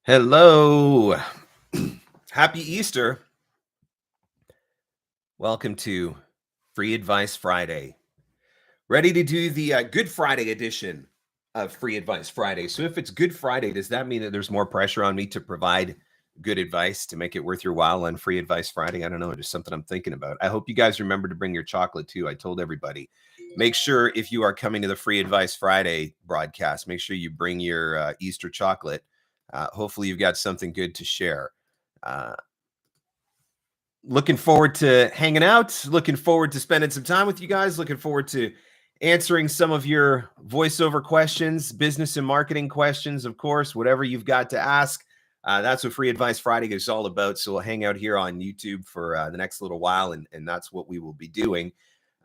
Hello. Happy Easter. Welcome to Free Advice Friday. Ready to do the Good Friday edition of Free Advice Friday. So if it's Good Friday, does that mean that there's more pressure on me to provide good advice to make it worth your while on Free Advice Friday? I don't know, just something I'm thinking about. I hope you guys remember to bring your chocolate too. I told everybody. Make sure if you are coming to the Free Advice Friday broadcast, make sure you bring your Easter chocolate. Hopefully you've got something good to share. Looking forward to hanging out, looking forward to spending some time with you guys, looking forward to answering some of your voiceover questions, business and marketing questions, of course, whatever you've got to ask. That's what Free Advice Friday is all about. So we'll hang out here on YouTube for the next little while, and that's what we will be doing.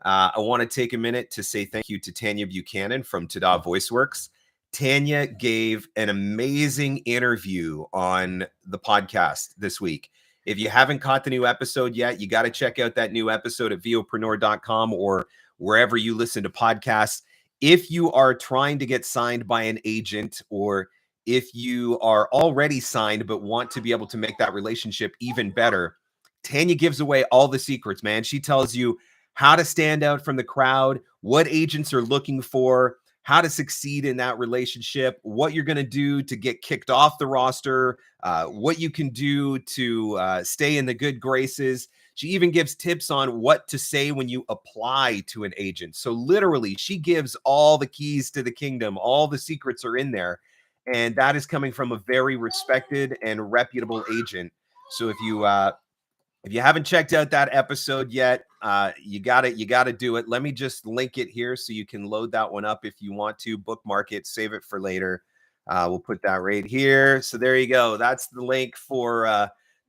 I want to take a minute to say thank you to Tanya Buchanan from Tada VoiceWorks. Tanya gave an amazing interview on the podcast this week. If you haven't caught the new episode yet, you got to check out that new episode at VOpreneur.com or wherever you listen to podcasts. If you are trying to get signed by an agent, or if you are already signed but want to be able to make that relationship even better, Tanya gives away all the secrets, man. She tells you how to stand out from the crowd, what agents are looking for, how to succeed in that relationship, what you're going to do to get kicked off the roster, what you can do to stay in the good graces. She even gives tips on what to say when you apply to an agent. So literally, she gives all the keys to the kingdom. All the secrets are in there. And that is coming from a very respected and reputable agent. So if you haven't checked out that episode yet, you got to do it. Let me just link it here so you can load that one up if you want to. Bookmark it, save it for later. We'll put that right here. So there you go. That's the link for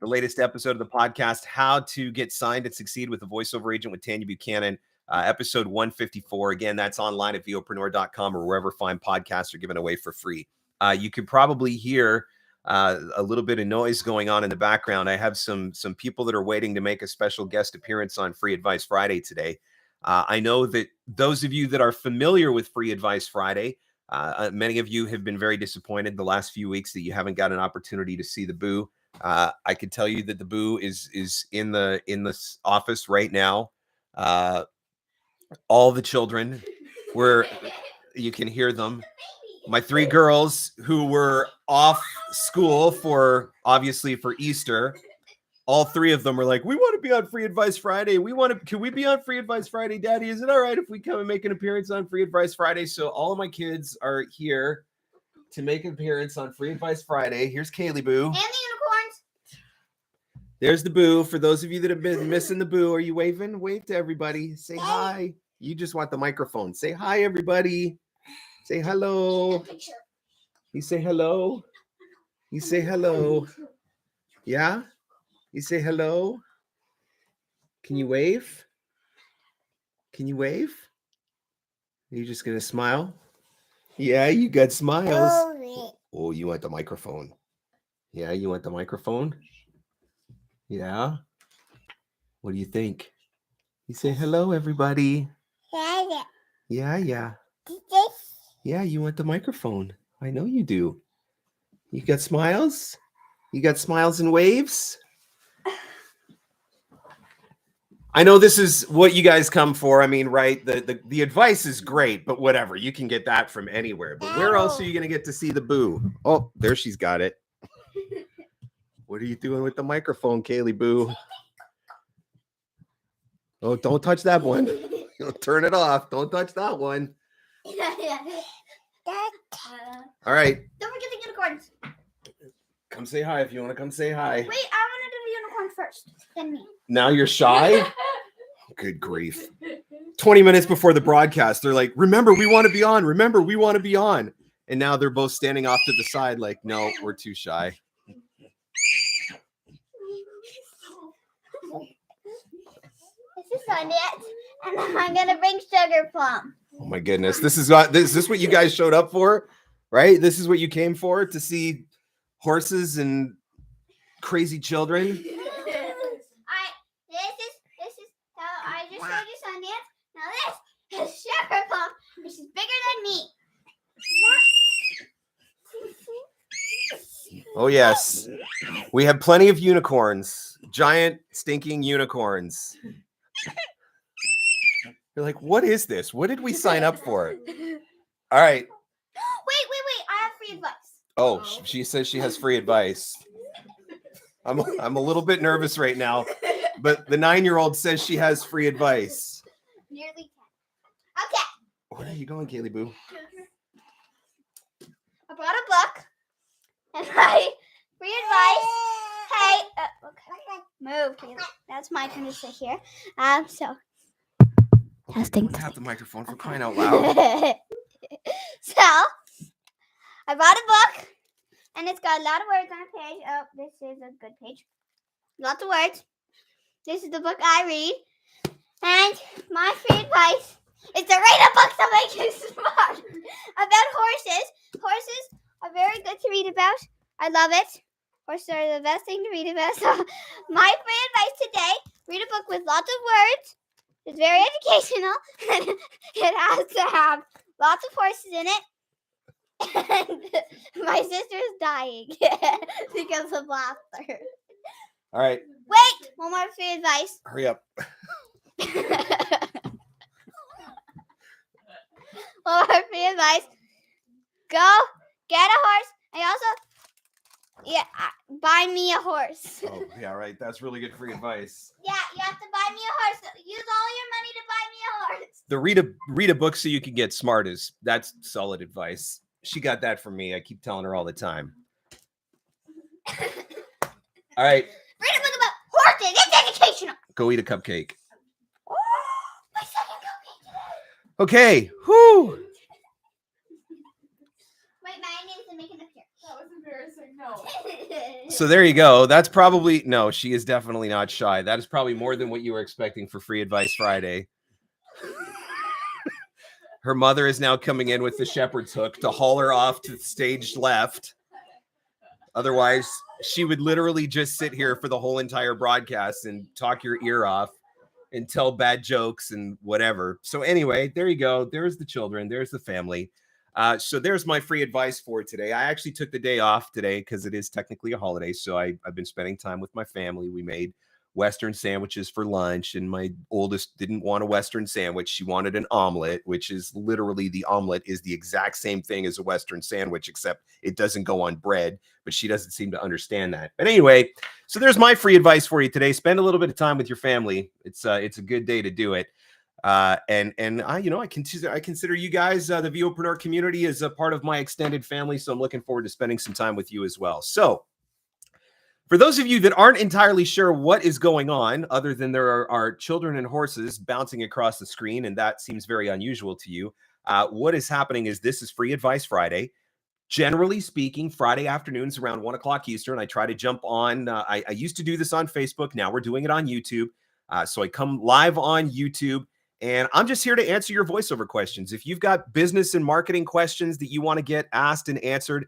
the latest episode of the podcast, How to Get Signed and Succeed with a Voiceover Agent with Tanya Buchanan, episode 154. Again, that's online at VOpreneur.com or wherever fine podcasts are given away for free. You could probably hear a little bit of noise going on in the background. I have some people that are waiting to make a special guest appearance on Free Advice Friday today. I know that those of you that are familiar with Free Advice Friday, many of you have been very disappointed the last few weeks that you haven't got an opportunity to see the boo. I can tell you that the boo is in the office right now. All the children, where you can hear them. My three girls who were off school for Easter, all three of them were like, we want to be on Free Advice Friday. Can we be on Free Advice Friday, Daddy? Is it all right if we come and make an appearance on Free Advice Friday? So all of my kids are here to make an appearance on Free Advice Friday. Here's Kaylee Boo. And the unicorns. There's the boo. For those of you that have been missing the boo, are you waving? Wave to everybody. Say hi. You just want the microphone. Say hi, everybody. Say hello. You say hello. You say hello. Yeah? You say hello. Can you wave? Can you wave? Are you just going to smile? Yeah, you got smiles. Oh, you want the microphone. Yeah, you want the microphone? Yeah? What do you think? You say hello, everybody. Yeah. Yeah, you want the microphone. I know you do. You got smiles? You got smiles and waves? I know this is what you guys come for. I mean, right? The advice is great, but whatever. You can get that from anywhere. But where else are you going to get to see the boo? Oh, there she's got it. What are you doing with the microphone, Kaylee Boo? Oh, don't touch that one. Turn it off. Don't touch that one. All right. Don't forget the unicorns. Come say hi if you want to come say hi. Wait, I want to do the unicorn first, then me. Now you're shy? Good grief. 20 minutes before the broadcast, they're like, remember, we want to be on. Remember, we want to be on. And now they're both standing off to the side like, no, we're too shy. This is Annette, and I'm going to bring Sugar Plum. Oh, my goodness. This is what you guys showed up for, right? This is what you came for, to see horses and crazy children. This is how I just showed you Sundance. Now this is Sugar Plum, which is bigger than me. Oh, yes. We have plenty of unicorns. Giant, stinking unicorns. You're like, what is this? What did we sign up for? All right. Wait. I have free advice. Oh, she says she has free advice. I'm a little bit nervous right now, but the 9-year-old says she has free advice. Nearly 10. Okay. Where are you going, Kaylee Boo? I brought a book and my free advice. Hey, okay. Move, Kaylee. That's my turn to sit here. So testing. Tap the microphone for crying out loud. So I bought a book and it's got a lot of words on a page. Oh, this is a good page. Lots of words. This is the book I read. And my free advice is to read a book to make you smart about horses. Horses are very good to read about. I love it. Horses are the best thing to read about. So my free advice today, read a book with lots of words. It's very educational. And it has to have lots of horses in it. And my sister is dying because of laughter. All right. Wait, one more free advice. Hurry up. One more free advice. Go get a horse. And also, buy me a horse. Oh, yeah, right. That's really good free advice. Yeah, you have to buy me a horse. Use all your money to buy me a horse. The read a book so you can get smart that's solid advice. She got that from me. I keep telling her all the time. All right. Read a book about horses. It's educational. Go eat a cupcake. Oh, my second cupcake today. Okay. Whoo. Wait, my name is making a picture. That was embarrassing. No. So there you go. That's probably, no, she is definitely not shy. That is probably more than what you were expecting for Free Advice Friday. Her mother is now coming in with the shepherd's hook to haul her off to the stage left. Otherwise, she would literally just sit here for the whole entire broadcast and talk your ear off and tell bad jokes and whatever. So anyway, there you go. There's the children. There's the family. So there's my free advice for today. I actually took the day off today because it is technically a holiday. So I've been spending time with my family. We made Western sandwiches for lunch, and my oldest didn't want a Western sandwich. She wanted an omelet, which is literally, the omelet is the exact same thing as a Western sandwich, except it doesn't go on bread, but she doesn't seem to understand that. But anyway, so there's my free advice for you today. Spend a little bit of time with your family. It's a good day to do it. And I consider you guys, the VOpreneur community, as a part of my extended family. So I'm looking forward to spending some time with you as well. So for those of you that aren't entirely sure what is going on, other than there are children and horses bouncing across the screen, and that seems very unusual to you, what is happening is this is Free Advice Friday. Generally speaking, Friday afternoons around 1 o'clock Eastern, I try to jump on. I used to do this on Facebook. Now we're doing it on YouTube. So I come live on YouTube, and I'm just here to answer your voiceover questions. If you've got business and marketing questions that you want to get asked and answered,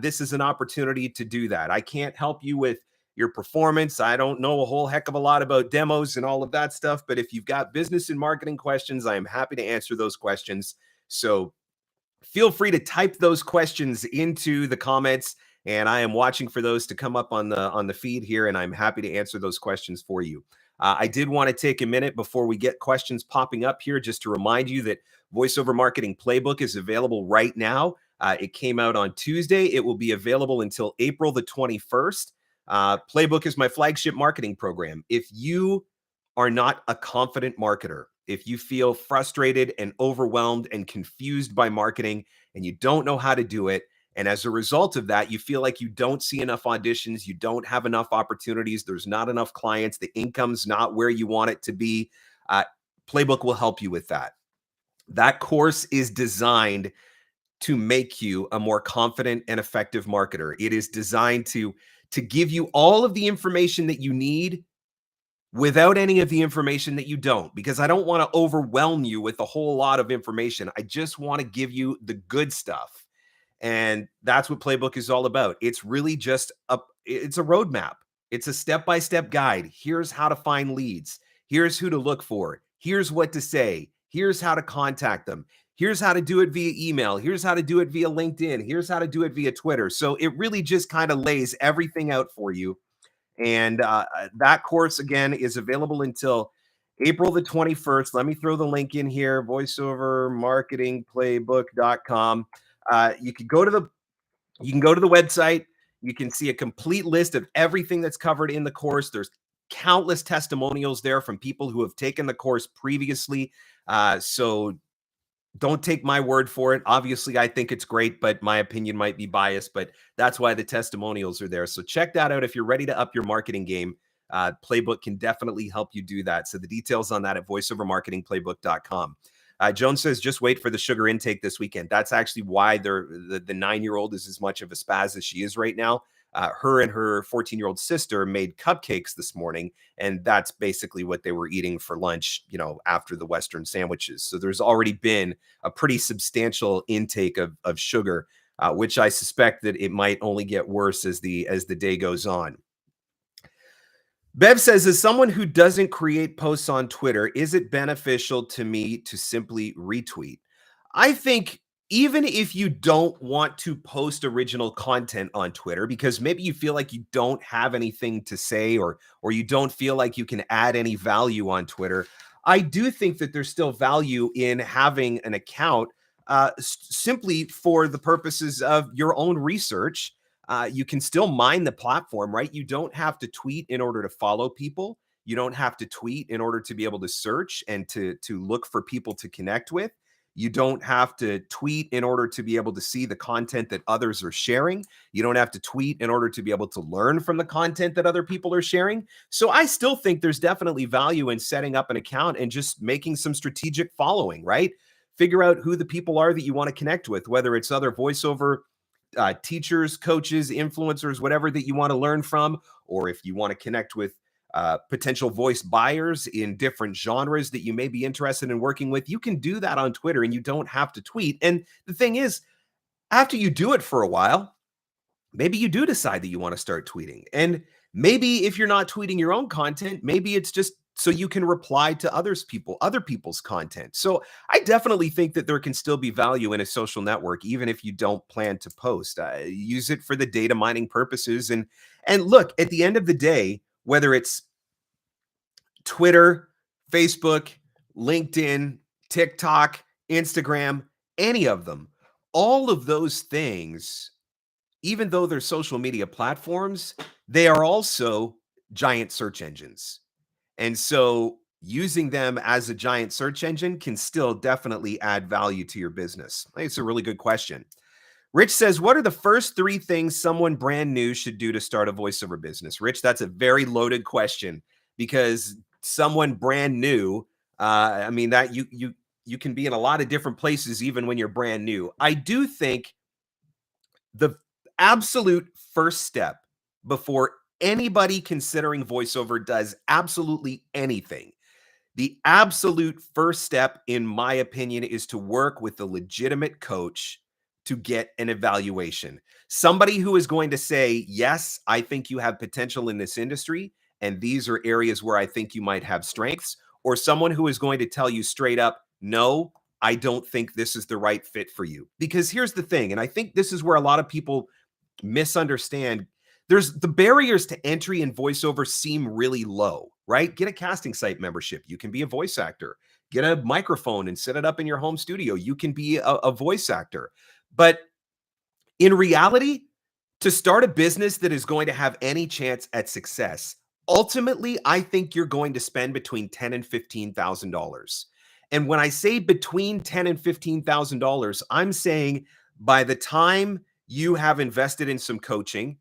this is an opportunity to do that. I can't help you with your performance. I don't know a whole heck of a lot about demos and all of that stuff, but if you've got business and marketing questions, I am happy to answer those questions. So feel free to type those questions into the comments, and I am watching for those to come up on the feed here, and I'm happy to answer those questions for you. I did want to take a minute before we get questions popping up here just to remind you that Voiceover Marketing Playbook is available right now. It came out on Tuesday. It will be available until April the 21st. Playbook is my flagship marketing program. If you are not a confident marketer, if you feel frustrated and overwhelmed and confused by marketing and you don't know how to do it, and as a result of that, you feel like you don't see enough auditions, you don't have enough opportunities, there's not enough clients, the income's not where you want it to be, Playbook will help you with that. That course is designed to make you a more confident and effective marketer. It is designed to give you all of the information that you need without any of the information that you don't, because I don't want to overwhelm you with a whole lot of information. I just want to give you the good stuff. And that's what Playbook is all about. It's really just it's a roadmap. It's a step-by-step guide. Here's how to find leads. Here's who to look for. Here's what to say. Here's how to contact them. Here's how to do it via email. Here's how to do it via LinkedIn. Here's how to do it via Twitter. So it really just kind of lays everything out for you. And that course, again, is available until April the 21st. Let me throw the link in here, voiceovermarketingplaybook.com. You can go to the website. You can see a complete list of everything that's covered in the course. There's countless testimonials there from people who have taken the course previously. So don't take my word for it. Obviously, I think it's great, but my opinion might be biased, but that's why the testimonials are there. So check that out if you're ready to up your marketing game. Playbook can definitely help you do that. So the details on that at voiceovermarketingplaybook.com. Joan says, just wait for the sugar intake this weekend. That's actually why the 9-year-old is as much of a spaz as she is right now. Her and her 14-year-old sister made cupcakes this morning, and that's basically what they were eating for lunch, after the Western sandwiches. So there's already been a pretty substantial intake of sugar, which I suspect that it might only get worse as the day goes on. Bev says, as someone who doesn't create posts on Twitter, is it beneficial to me to simply retweet? I think even if you don't want to post original content on Twitter, because maybe you feel like you don't have anything to say, or you don't feel like you can add any value on Twitter, I do think that there's still value in having an account simply for the purposes of your own research. You can still mine the platform, right? You don't have to tweet in order to follow people. You don't have to tweet in order to be able to search and to look for people to connect with. You don't have to tweet in order to be able to see the content that others are sharing. You don't have to tweet in order to be able to learn from the content that other people are sharing. So I still think there's definitely value in setting up an account and just making some strategic following, right? Figure out who the people are that you want to connect with, whether it's other voiceover teachers, coaches, influencers, whatever that you want to learn from, or if you want to connect with potential voice buyers in different genres that you may be interested in working with, you can do that on Twitter and you don't have to tweet. And the thing is, after you do it for a while, maybe you do decide that you want to start tweeting. And maybe if you're not tweeting your own content, maybe it's just so you can reply to other people's content. So I definitely think that there can still be value in a social network, even if you don't plan to post. Use it for the data mining purposes. And look, at the end of the day, whether it's Twitter, Facebook, LinkedIn, TikTok, Instagram, any of them, all of those things, even though they're social media platforms, they are also giant search engines. And so using them as a giant search engine can still definitely add value to your business. I think it's a really good question. Rich says, what are the first 3 things someone brand new should do to start a voiceover business? Rich, that's a very loaded question, because someone brand new, that you can be in a lot of different places even when you're brand new. I do think the absolute first step before anybody considering voiceover does absolutely anything, the absolute first step, in my opinion, is to work with a legitimate coach to get an evaluation. Somebody who is going to say, yes, I think you have potential in this industry, and these are areas where I think you might have strengths, or someone who is going to tell you straight up, no, I don't think this is the right fit for you. Because here's the thing, and I think this is where a lot of people misunderstand. There's the barriers to entry in voiceover seem really low, right? Get a casting site membership. You can be a voice actor. Get a microphone and set it up in your home studio. You can be a voice actor. But in reality, to start a business that is going to have any chance at success, ultimately, I think you're going to spend between $10,000 and $15,000. And when I say between $10,000 and $15,000, I'm saying by the time you have invested in some coaching,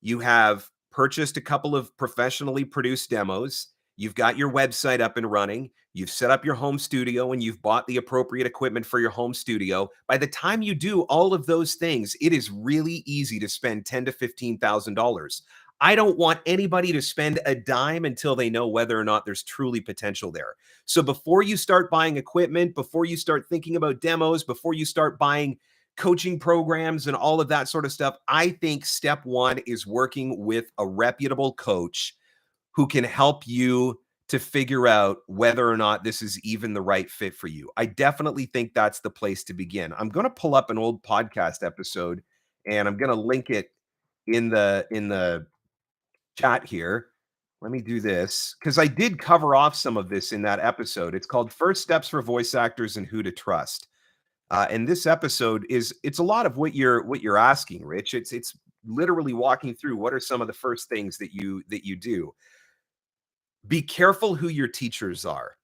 you have purchased a couple of professionally produced demos, you've got your website up and running, you've set up your home studio, and you've bought the appropriate equipment for your home studio. By the time you do all of those things, it is really easy to spend $10,000 to $15,000. I don't want anybody to spend a dime until they know whether or not there's truly potential there. So before you start buying equipment, before you start thinking about demos, before you start buying coaching programs and all of that sort of stuff, I think step 1 is working with a reputable coach who can help you to figure out whether or not this is even the right fit for you. I definitely think that's the place to begin. I'm going to pull up an old podcast episode and I'm going to link it in the chat here. Let me do this because I did cover off some of this in that episode. It's called First Steps for Voice Actors and Who to Trust. And this episode it's a lot of what you're asking, Rich. It's literally walking through what are some of the first things that you do. Be careful who your teachers are.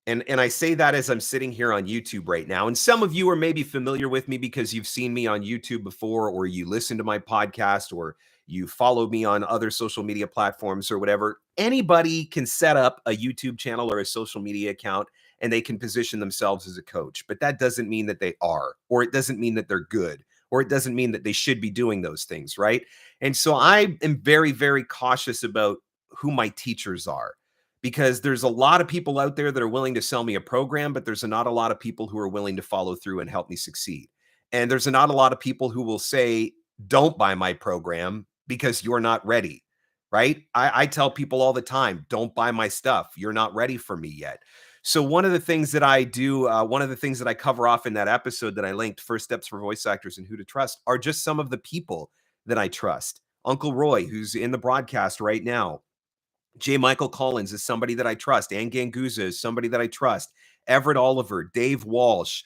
And I say that as I'm sitting here on YouTube right now. And some of you are maybe familiar with me because you've seen me on YouTube before, or you listen to my podcast, or you follow me on other social media platforms or whatever. Anybody can set up a YouTube channel or a social media account and they can position themselves as a coach. But that doesn't mean that they are, or it doesn't mean that they're good, or it doesn't mean that they should be doing those things, right? And so I am very, very cautious about who my teachers are, because there's a lot of people out there that are willing to sell me a program, but there's not a lot of people who are willing to follow through and help me succeed. And there's not a lot of people who will say, don't buy my program because you're not ready, right? I tell people all the time, don't buy my stuff. You're not ready for me yet. So one of the things that I do, one of the things that I cover off in that episode that I linked, First Steps for Voice Actors and Who to Trust, are just some of the people that I trust. Uncle Roy, who's in the broadcast right now. J. Michael Collins is somebody that I trust. Ann Ganguza is somebody that I trust. Everett Oliver, Dave Walsh,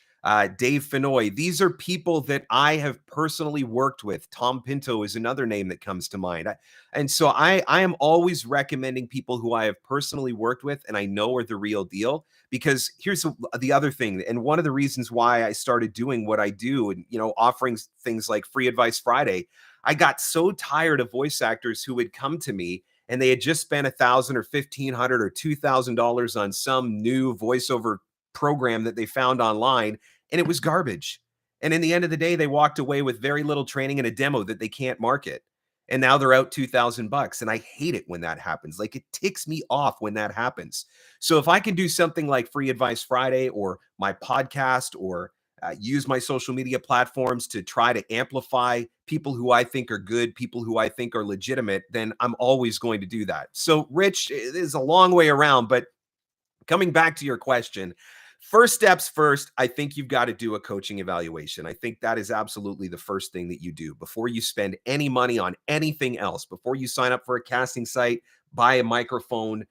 Dave Fenoy. These are people that I have personally worked with. Tom Pinto is another name that comes to mind. And so I am always recommending people who I have personally worked with and I know are the real deal. Because here's the other thing, and one of the reasons why I started doing what I do and, offering things like Free Advice Friday, I got so tired of voice actors who would come to me and they had just spent $1,000 or $1,500 or $2,000 on some new voiceover program that they found online, and it was garbage. And in the end of the day, they walked away with very little training and a demo that they can't market. And now they're out $2,000. And I hate it when that happens. Like, it ticks me off when that happens. So if I can do something like Free Advice Friday or my podcast, or use my social media platforms to try to amplify people who I think are good, people who I think are legitimate, then I'm always going to do that. So, Rich, it is a long way around, but coming back to your question, first steps first, I think you've got to do a coaching evaluation. I think that is absolutely the first thing that you do before you spend any money on anything else, before you sign up for a casting site, buy a microphone,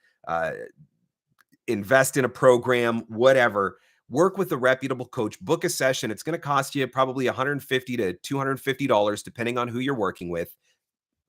invest in a program, whatever. Work with a reputable coach, book a session. It's going to cost you probably $150 to $250, depending on who you're working with,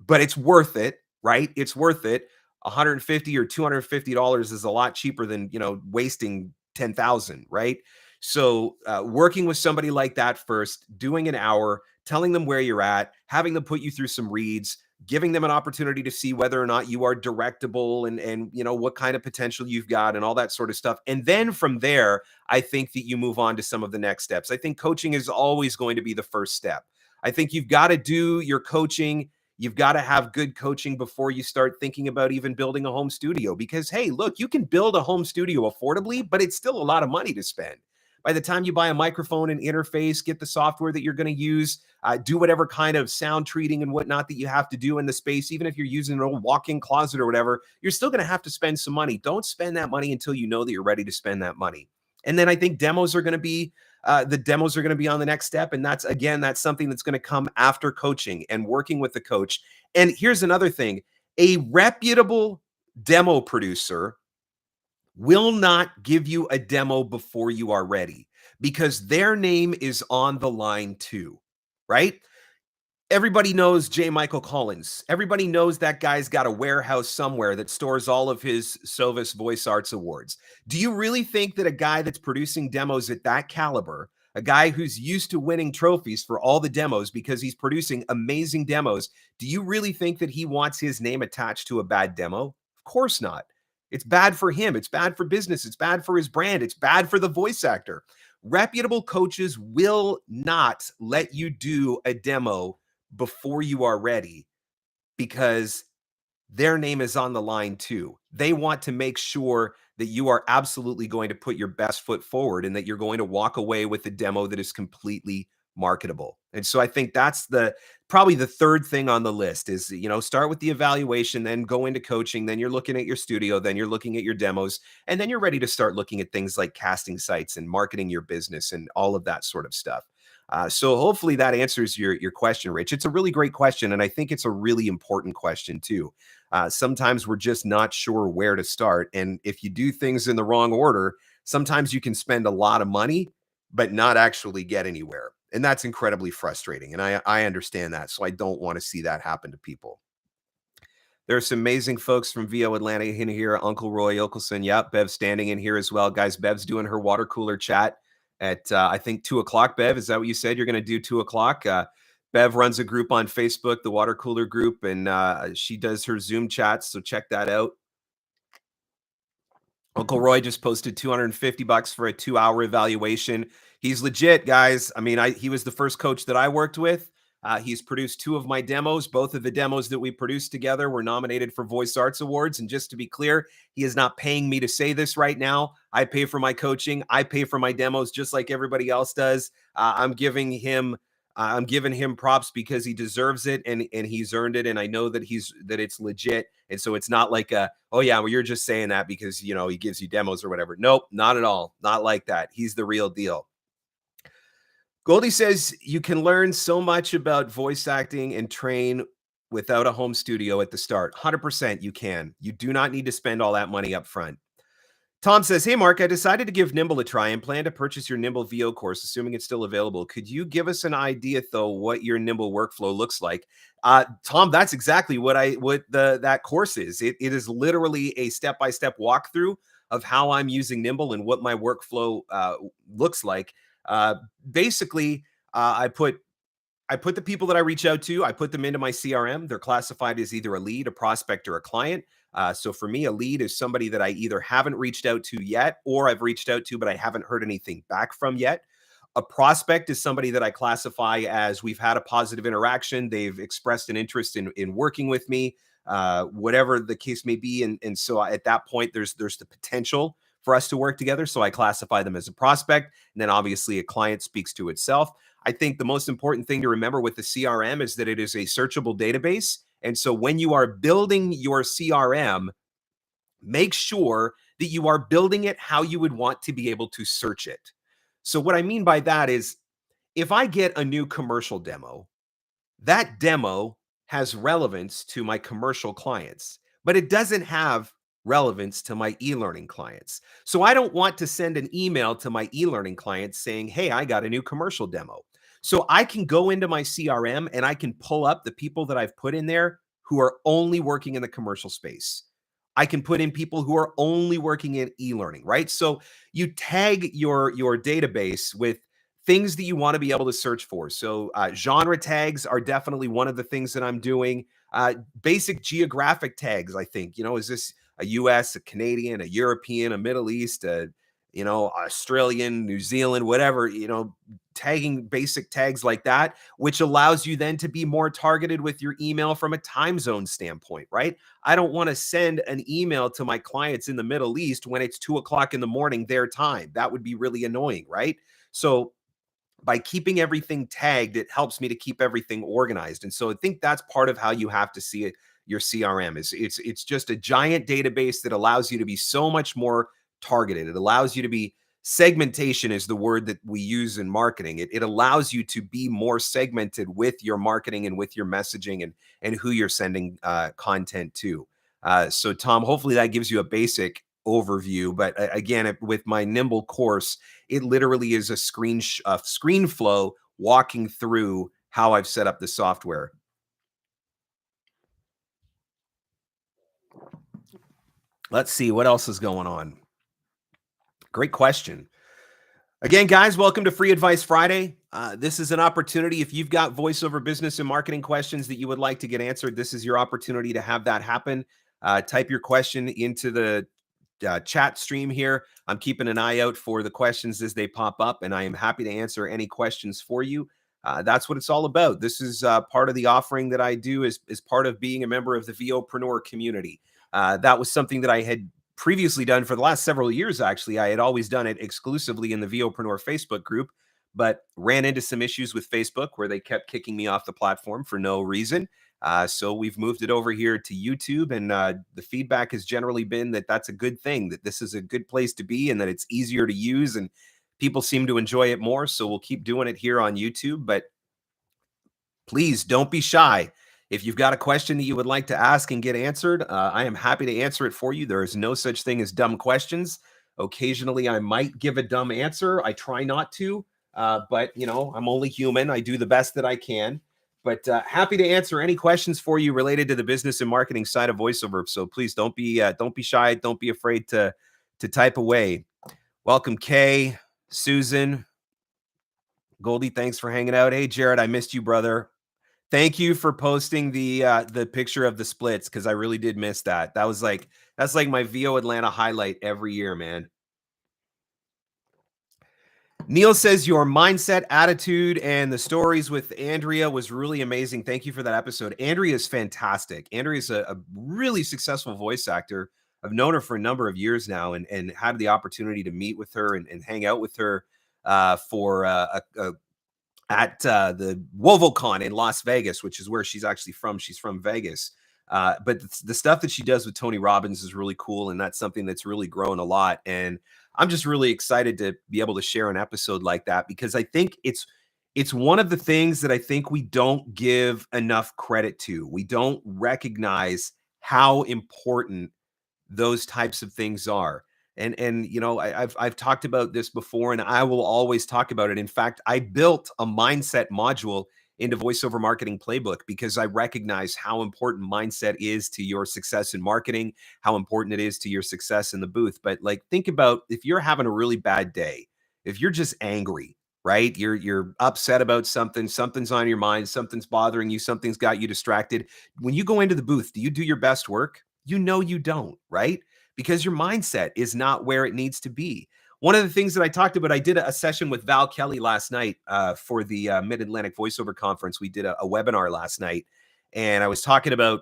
but it's worth it, right? It's worth it. $150 or $250 is a lot cheaper than, wasting 10,000, right? So working with somebody like that first, doing an hour, telling them where you're at, having them put you through some reads, giving them an opportunity to see whether or not you are directable and what kind of potential you've got and all that sort of stuff. And then from there, I think that you move on to some of the next steps. I think coaching is always going to be the first step. I think you've got to do your coaching. You've got to have good coaching before you start thinking about even building a home studio, because, hey, look, you can build a home studio affordably, but it's still a lot of money to spend. By the time you buy a microphone and interface, get the software that you're going to use, do whatever kind of sound treating and whatnot that you have to do in the space, even if you're using an old walk-in closet or whatever, you're still going to have to spend some money. Don't spend that money until you know that you're ready to spend that money. And then I think demos are going to be on the next step. And that's something that's going to come after coaching and working with the coach. And here's another thing. A reputable demo producer will not give you a demo before you are ready, because their name is on the line too, right? Everybody knows J. Michael Collins. Everybody knows that guy's got a warehouse somewhere that stores all of his Sovis Voice Arts awards. Do you really think that a guy that's producing demos at that caliber, a guy who's used to winning trophies for all the demos because he's producing amazing demos, do you really think that he wants his name attached to a bad demo? Of course not. It's bad for him. It's bad for business. It's bad for his brand. It's bad for the voice actor. Reputable coaches will not let you do a demo before you are ready, because their name is on the line too. They want to make sure that you are absolutely going to put your best foot forward and that you're going to walk away with a demo that is completely marketable. And so I think that's probably the third thing on the list is, start with the evaluation, then go into coaching, then you're looking at your studio, then you're looking at your demos, and then you're ready to start looking at things like casting sites and marketing your business and all of that sort of stuff. So hopefully that answers your question, Rich. It's a really great question, and I think it's a really important question too. Sometimes we're just not sure where to start, and if you do things in the wrong order, sometimes you can spend a lot of money but not actually get anywhere. And that's incredibly frustrating. And I understand that. So I don't want to see that happen to people. There's some amazing folks from VO Atlanta in here. Uncle Roy Okelson. Yep. Bev standing in here as well. Guys, Bev's doing her water cooler chat at, I think, 2 o'clock. Bev, is that what you said? You're going to do 2 o'clock? Bev runs a group on Facebook, the water cooler group, and she does her Zoom chats. So check that out. Uncle Roy just posted $250 for a 2-hour evaluation. He's legit, guys. I mean, he was the first coach that I worked with. He's produced 2 of my demos. Both of the demos that we produced together were nominated for Voice Arts Awards. And just to be clear, he is not paying me to say this right now. I pay for my coaching. I pay for my demos just like everybody else does. I'm giving him props because he deserves it and he's earned it. And I know that it's legit. And so it's not like oh yeah, well, you're just saying that because, he gives you demos or whatever. Nope, not at all. Not like that. He's the real deal. Goldie says you can learn so much about voice acting and train without a home studio at the start. 100% you can. You do not need to spend all that money up front. Tom says, hey, Mark, I decided to give Nimble a try and plan to purchase your Nimble VO course, assuming it's still available. Could you give us an idea, though, what your Nimble workflow looks like? Tom, that's exactly what that course is. It is literally a step-by-step walkthrough of how I'm using Nimble and what my workflow looks like. Basically, I put the people that I reach out to, I put them into my CRM. They're classified as either a lead, a prospect, or a client. So for me, a lead is somebody that I either haven't reached out to yet, or I've reached out to, but I haven't heard anything back from yet. A prospect is somebody that I classify as we've had a positive interaction. They've expressed an interest in working with me, whatever the case may be. And so at that point, there's the potential for us to work together. So I classify them as a prospect. And then obviously a client speaks to itself. I think the most important thing to remember with the CRM is that it is a searchable database. And so when you are building your CRM, make sure that you are building it how you would want to be able to search it. So what I mean by that is if I get a new commercial demo, that demo has relevance to my commercial clients, but it doesn't have relevance to my e-learning clients. So I don't want to send an email to my e-learning clients saying, hey, I got a new commercial demo. So I can go into my CRM and I can pull up the people that I've put in there who are only working in the commercial space. I can put in people who are only working in e-learning, right? So you tag your database with things that you want to be able to search for. So genre tags are definitely one of the things that I'm doing. Basic geographic tags, I think, is this a US, a Canadian, a European, a Middle East, Australian, New Zealand, whatever, tagging basic tags like that, which allows you then to be more targeted with your email from a time zone standpoint, right? I don't want to send an email to my clients in the Middle East when it's 2 o'clock in the morning, their time. That would be really annoying, right? So by keeping everything tagged, it helps me to keep everything organized. And so I think that's part of how you have to see it. Your CRM is it's just a giant database that allows you to be so much more targeted. It allows you to be segmentation is the word that we use in marketing. It allows you to be more segmented with your marketing and with your messaging and who you're sending content to. So Tom, hopefully that gives you a basic overview. But again, with my Nimble course, it literally is a screen flow walking through how I've set up the software. Let's see what else is going on. Great question. Again, guys, welcome to Free Advice Friday. This is an opportunity. If you've got voiceover business and marketing questions that you would like to get answered, this is your opportunity to have that happen. Type your question into the chat stream here. I'm keeping an eye out for the questions as they pop up, and I am happy to answer any questions for you. That's what it's all about. This is part of the offering that I do as part of being a member of the VOpreneur community. That was something that I had previously done for the last several years. Actually, I had always done it exclusively in the VOpreneur Facebook group. but ran into some issues with Facebook where they kept kicking me off the platform for no reason. So we've moved it over here to YouTube, and the feedback has generally been that that's a good thing, that this is a good place to be and that it's easier to use and people seem to enjoy it more. So we'll keep doing it here on YouTube, but please don't be shy. If you've got a question that you would like to ask and get answered, I am happy to answer it for you. There is no such thing as dumb questions. Occasionally, I might give a dumb answer. I try not to, but you know, I'm only human. I do the best that I can. But happy to answer any questions for you related to the business and marketing side of voiceover. So please don't be shy. Don't be afraid to type away. Welcome, Kay, Susan, Goldie. Thanks for hanging out. Hey, Jared, I missed you, brother. Thank you for posting the picture of the splits, because I really did miss that. That's like my VO Atlanta highlight every year, man. Neil says your mindset, attitude, and the stories with Andrea was really amazing. Thank you for that episode. Andrea is fantastic. Andrea is a really successful voice actor. I've known her for a number of years now, and had the opportunity to meet with her and hang out with her for at the WovoCon in Las Vegas, which is where she's actually from. She's from Vegas. But the stuff that she does with Tony Robbins is really cool, and that's something that's really grown a lot. And I'm just really excited to be able to share an episode like that, because I think it's one of the things that I think we don't give enough credit to. We don't recognize how important those types of things are. And you know, I've talked about this before, and I will always talk about it. In fact, I built a mindset module into voiceover marketing playbook because I recognize how important mindset is to your success in marketing, how important it is to your success in the booth. But like, think about if you're having a really bad day, if you're just angry, right? You're upset about something, something's on your mind, something's bothering you, something's got you distracted. When you go into the booth, do you do your best work? You know you don't, right? Because your mindset is not where it needs to be. One of the things that I talked about, I did a session with Val Kelly last night for the Mid-Atlantic Voiceover Conference. We did a webinar last night, and I was talking about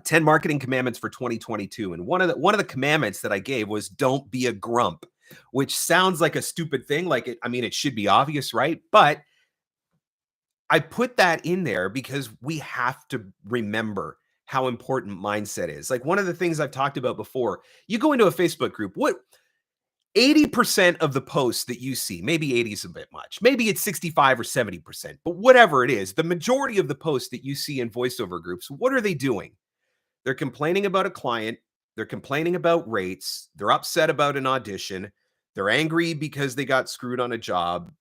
10 marketing commandments for 2022. And one of the commandments that I gave was don't be a grump, which sounds like a stupid thing. Like it should be obvious, right? But I put that in there because we have to remember how important mindset is. Like one of the things I've talked about before, you go into a Facebook group, 80% of the posts that you see, maybe 80 is a bit much, maybe it's 65 or 70%, but whatever it is, the majority of the posts that you see in voiceover groups, what are they doing? They're complaining about a client, they're complaining about rates, they're upset about an audition, they're angry because they got screwed on a job,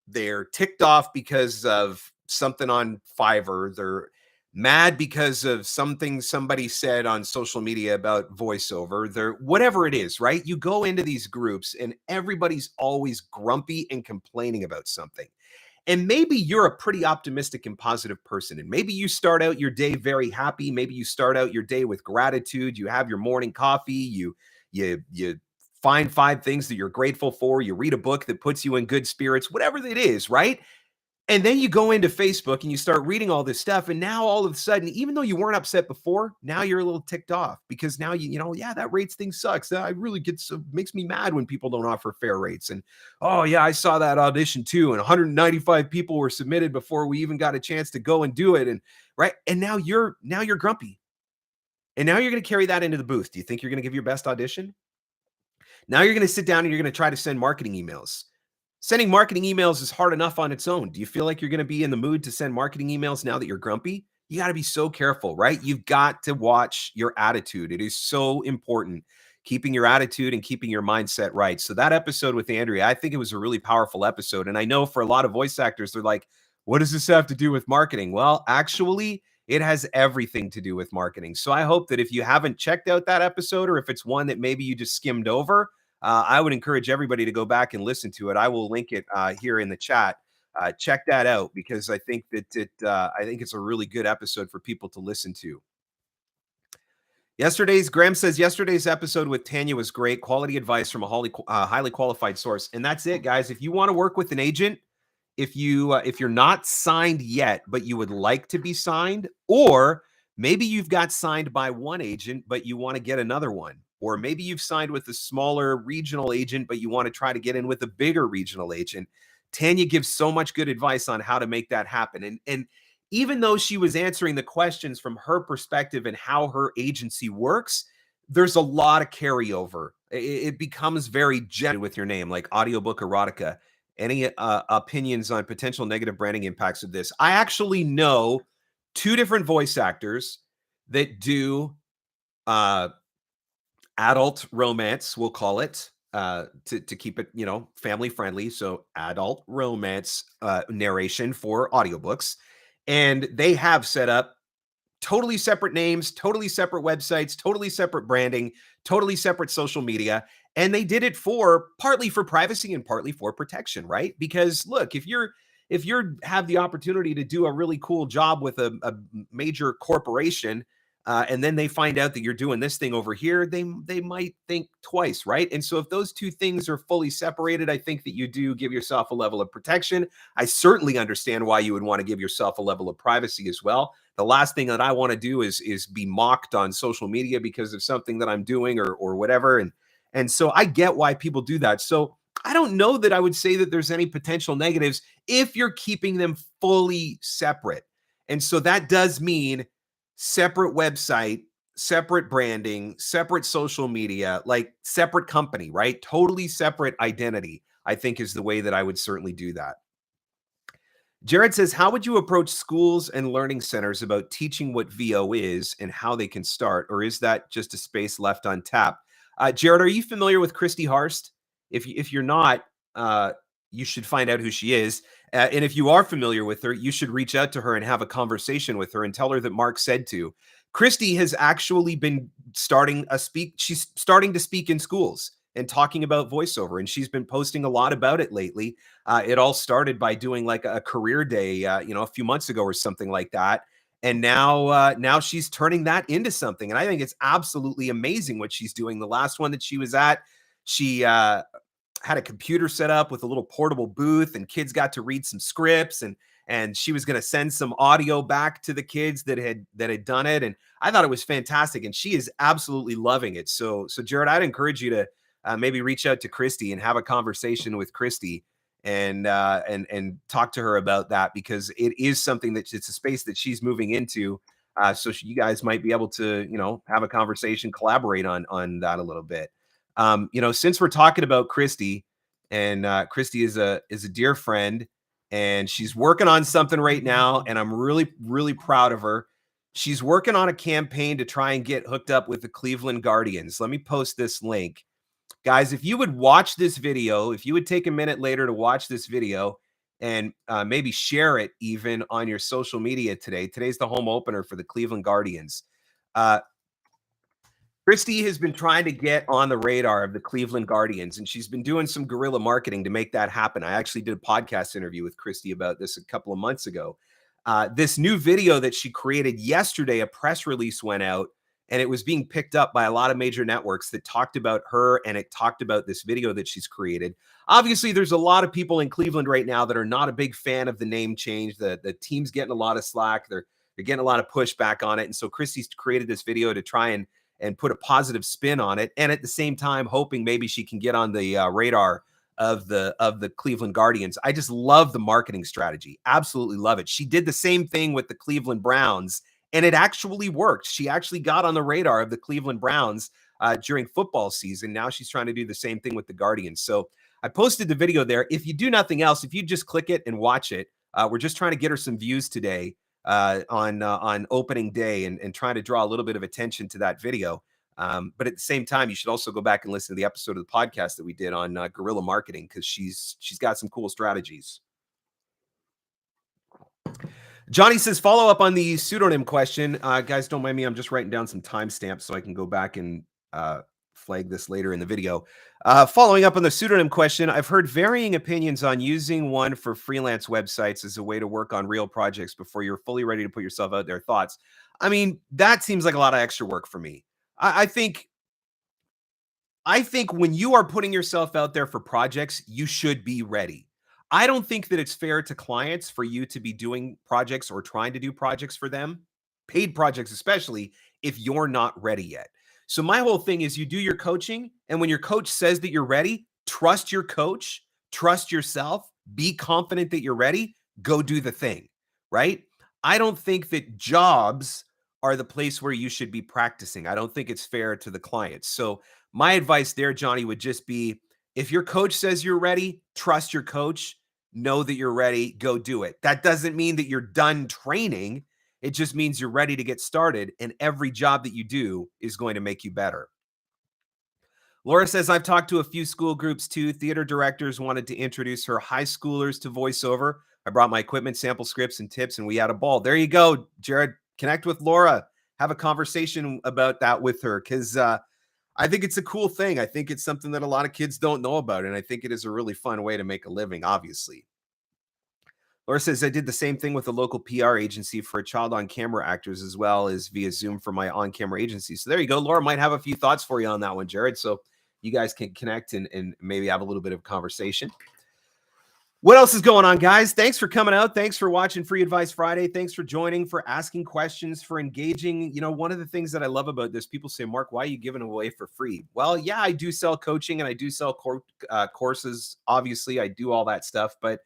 they're ticked off because of something on Fiverr, they're mad because of something somebody said on social media about voiceover, they're whatever it is, right? You go into these groups and everybody's always grumpy and complaining about something. And maybe you're a pretty optimistic and positive person, and maybe you start out your day very happy, maybe you start out your day with gratitude, you have your morning coffee, you find 5 things that you're grateful for, you read a book that puts you in good spirits, whatever it is, right? And then you go into Facebook and you start reading all this stuff. And now all of a sudden, even though you weren't upset before, now you're a little ticked off because now yeah, that rates thing sucks. I really makes me mad when people don't offer fair rates. And oh yeah, I saw that audition too. And 195 people were submitted before we even got a chance to go and do it. And right. And now you're grumpy. And now you're going to carry that into the booth. Do you think you're going to give your best audition? Now you're going to sit down and you're going to try to send marketing emails. Sending marketing emails is hard enough on its own. Do you feel like you're going to be in the mood to send marketing emails now that you're grumpy? You got to be so careful, right? You've got to watch your attitude. It is so important, keeping your attitude and keeping your mindset right. So that episode with Andrea, I think it was a really powerful episode. And I know for a lot of voice actors, they're like, what does this have to do with marketing? Well, actually, it has everything to do with marketing. So I hope that if you haven't checked out that episode, or if it's one that maybe you just skimmed over, I would encourage everybody to go back and listen to it. I will link it here in the chat. Check that out because I think that it's a really good episode for people to listen to. Graham says yesterday's episode with Tanya was great. Quality advice from a highly qualified source. And that's it, guys. If you want to work with an agent, if you're not signed yet, but you would like to be signed, or maybe you've got signed by one agent, but you want to get another one. Or maybe you've signed with a smaller regional agent, but you want to try to get in with a bigger regional agent. Tanya gives so much good advice on how to make that happen. And even though she was answering the questions from her perspective and how her agency works, there's a lot of carryover. It becomes very general with your name, like audiobook erotica. Any opinions on potential negative branding impacts of this? I actually know 2 different voice actors that do adult romance, we'll call it, to keep it, family friendly. So adult romance narration for audiobooks. And they have set up totally separate names, totally separate websites, totally separate branding, totally separate social media. And they did it partly for privacy and partly for protection, right? Because look, if you have the opportunity to do a really cool job with a major corporation, and then they find out that you're doing this thing over here, they might think twice, right? And so if those 2 things are fully separated, I think that you do give yourself a level of protection. I certainly understand why you would want to give yourself a level of privacy as well. The last thing that I want to do is be mocked on social media because of something that I'm doing or whatever. And so I get why people do that. So I don't know that I would say that there's any potential negatives if you're keeping them fully separate. And so that does mean separate website, separate branding, separate social media, like separate company, right? Totally separate identity, I think is the way that I would certainly do that. Jared says, how would you approach schools and learning centers about teaching what VO is and how they can start? Or is that just a space left untapped? Jared, are you familiar with Christy Harst? If you're not, you should find out who she is. And if you are familiar with her, you should reach out to her and have a conversation with her and tell her that Mark said to. Christy has actually been she's starting to speak in schools and talking about voiceover, and she's been posting a lot about it lately. It all started by doing like a career day, a few months ago or something like that. And now she's turning that into something. And I think it's absolutely amazing what she's doing. The last one that she was at, she had a computer set up with a little portable booth, and kids got to read some scripts, and she was going to send some audio back to the kids that had done it. And I thought it was fantastic, and she is absolutely loving it. So Jared, I'd encourage you to maybe reach out to Christy and have a conversation with Christy and talk to her about that, because it is something that it's a space that she's moving into. So you guys might be able to, have a conversation, collaborate on that a little bit. Since we're talking about Christy, and Christy is a dear friend, and she's working on something right now, and I'm really, really proud of her. She's working on a campaign to try and get hooked up with the Cleveland Guardians. Let me post this link. Guys, if you would watch this video, if you would take a minute later to watch this video and maybe share it even on your social media today. Today's the home opener for the Cleveland Guardians. Christy has been trying to get on the radar of the Cleveland Guardians, and she's been doing some guerrilla marketing to make that happen. I actually did a podcast interview with Christy about this a couple of months ago. This new video that she created yesterday, a press release went out, and it was being picked up by a lot of major networks that talked about her, and it talked about this video that she's created. Obviously, there's a lot of people in Cleveland right now that are not a big fan of the name change. The team's getting a lot of slack. They're getting a lot of pushback on it. And so Christy's created this video to try and put a positive spin on it, and at the same time hoping maybe she can get on the radar of the Cleveland Guardians. I just love the marketing strategy. Absolutely love it. She did the same thing with the Cleveland Browns, and it actually worked. She actually got on the radar of the Cleveland Browns during football season. Now she's trying to do the same thing with the Guardians. So I posted the video there. If you do nothing else, if you just click it and watch it, we're just trying to get her some views today on opening day, and trying to draw a little bit of attention to that video. But at the same time, you should also go back and listen to the episode of the podcast that we did on guerrilla marketing, because she's got some cool strategies. Johnny says, follow up on the pseudonym question. Guys, don't mind me. I'm just writing down some timestamps so I can go back and flag this later in the video. Following up on the pseudonym question, I've heard varying opinions on using one for freelance websites as a way to work on real projects before you're fully ready to put yourself out there. Thoughts? I mean, that seems like a lot of extra work for me. I think when you are putting yourself out there for projects, you should be ready. I don't think that it's fair to clients for you to be doing projects or trying to do projects for them, paid projects especially, if you're not ready yet. So my whole thing is you do your coaching, and when your coach says that you're ready, trust your coach, trust yourself, Be confident that you're ready. Go do the thing, right? I don't think that jobs are the place where you should be practicing. I don't think it's fair to the clients. So my advice there, Johnny, would just be, if your coach says you're ready, trust your coach. Know that you're ready. Go do it. That doesn't mean that you're done training. It just means you're ready to get started. And every job that you do is going to make you better. Laura says, I've talked to a few school groups too. Theater directors wanted to introduce her high schoolers to voiceover. I brought my equipment, sample scripts, and tips, and we had a ball. There you go, Jared. Connect with Laura. Have a conversation about that with her, because I think it's a cool thing. I think it's something that a lot of kids don't know about, and I think it is a really fun way to make a living, obviously. Laura says, I did the same thing with a local PR agency for child on-camera actors, as well as via Zoom for my on-camera agency. So there you go. Laura might have a few thoughts for you on that one, Jared. So you guys can connect and maybe have a little bit of conversation. What else is going on, guys? Thanks for coming out. Thanks for watching Free Advice Friday. Thanks for joining, for asking questions, for engaging. You know, one of the things that I love about this, people say, Mark, why are you giving away for free? Well, yeah, I do sell coaching and I do sell courses. Obviously, I do all that stuff. But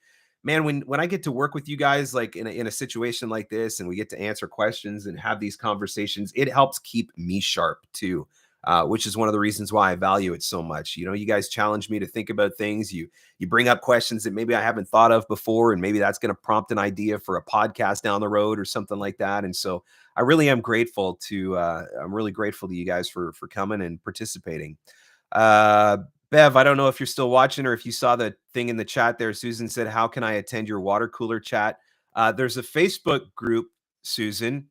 man, when I get to work with you guys, like in a situation like this, and we get to answer questions and have these conversations, it helps keep me sharp too. Which is one of the reasons why I value it so much. You know, you guys challenge me to think about things. You bring up questions that maybe I haven't thought of before, and maybe that's going to prompt an idea for a podcast down the road or something like that. And so I really am grateful to I'm really grateful to you guys for coming and participating. Bev, I don't know if you're still watching or if you saw the thing in the chat there. Susan said, how can I attend your water cooler chat? There's a Facebook group, Susan.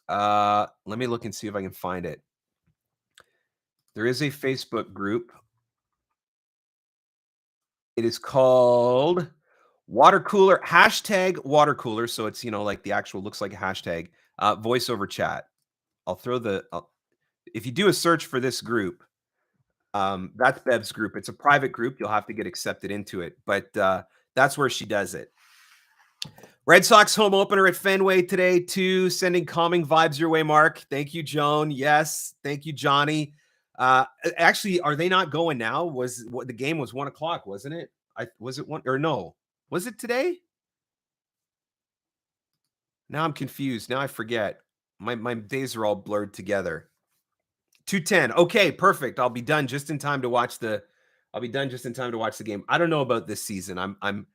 Let me look and see if I can find it. There is a Facebook group. It is called Water Cooler, hashtag Water Cooler. So it's, you know, like the actual looks like a hashtag, voiceover chat. I'll throw if you do a search for this group, that's Bev's group. It's a private group. You'll have to get accepted into it, but that's where she does it. Red Sox home opener at Fenway today too. Sending calming vibes your way, Mark. Thank you, Joan. Yes. Thank you, Johnny. Actually, are they not going now? The game was 1 o'clock, wasn't it? Was it one or no? Was it today? Now I'm confused. Now I forget. My days are all blurred together. 2:10. Okay, perfect. I'll be done just in time to watch the game. I don't know about this season. I'm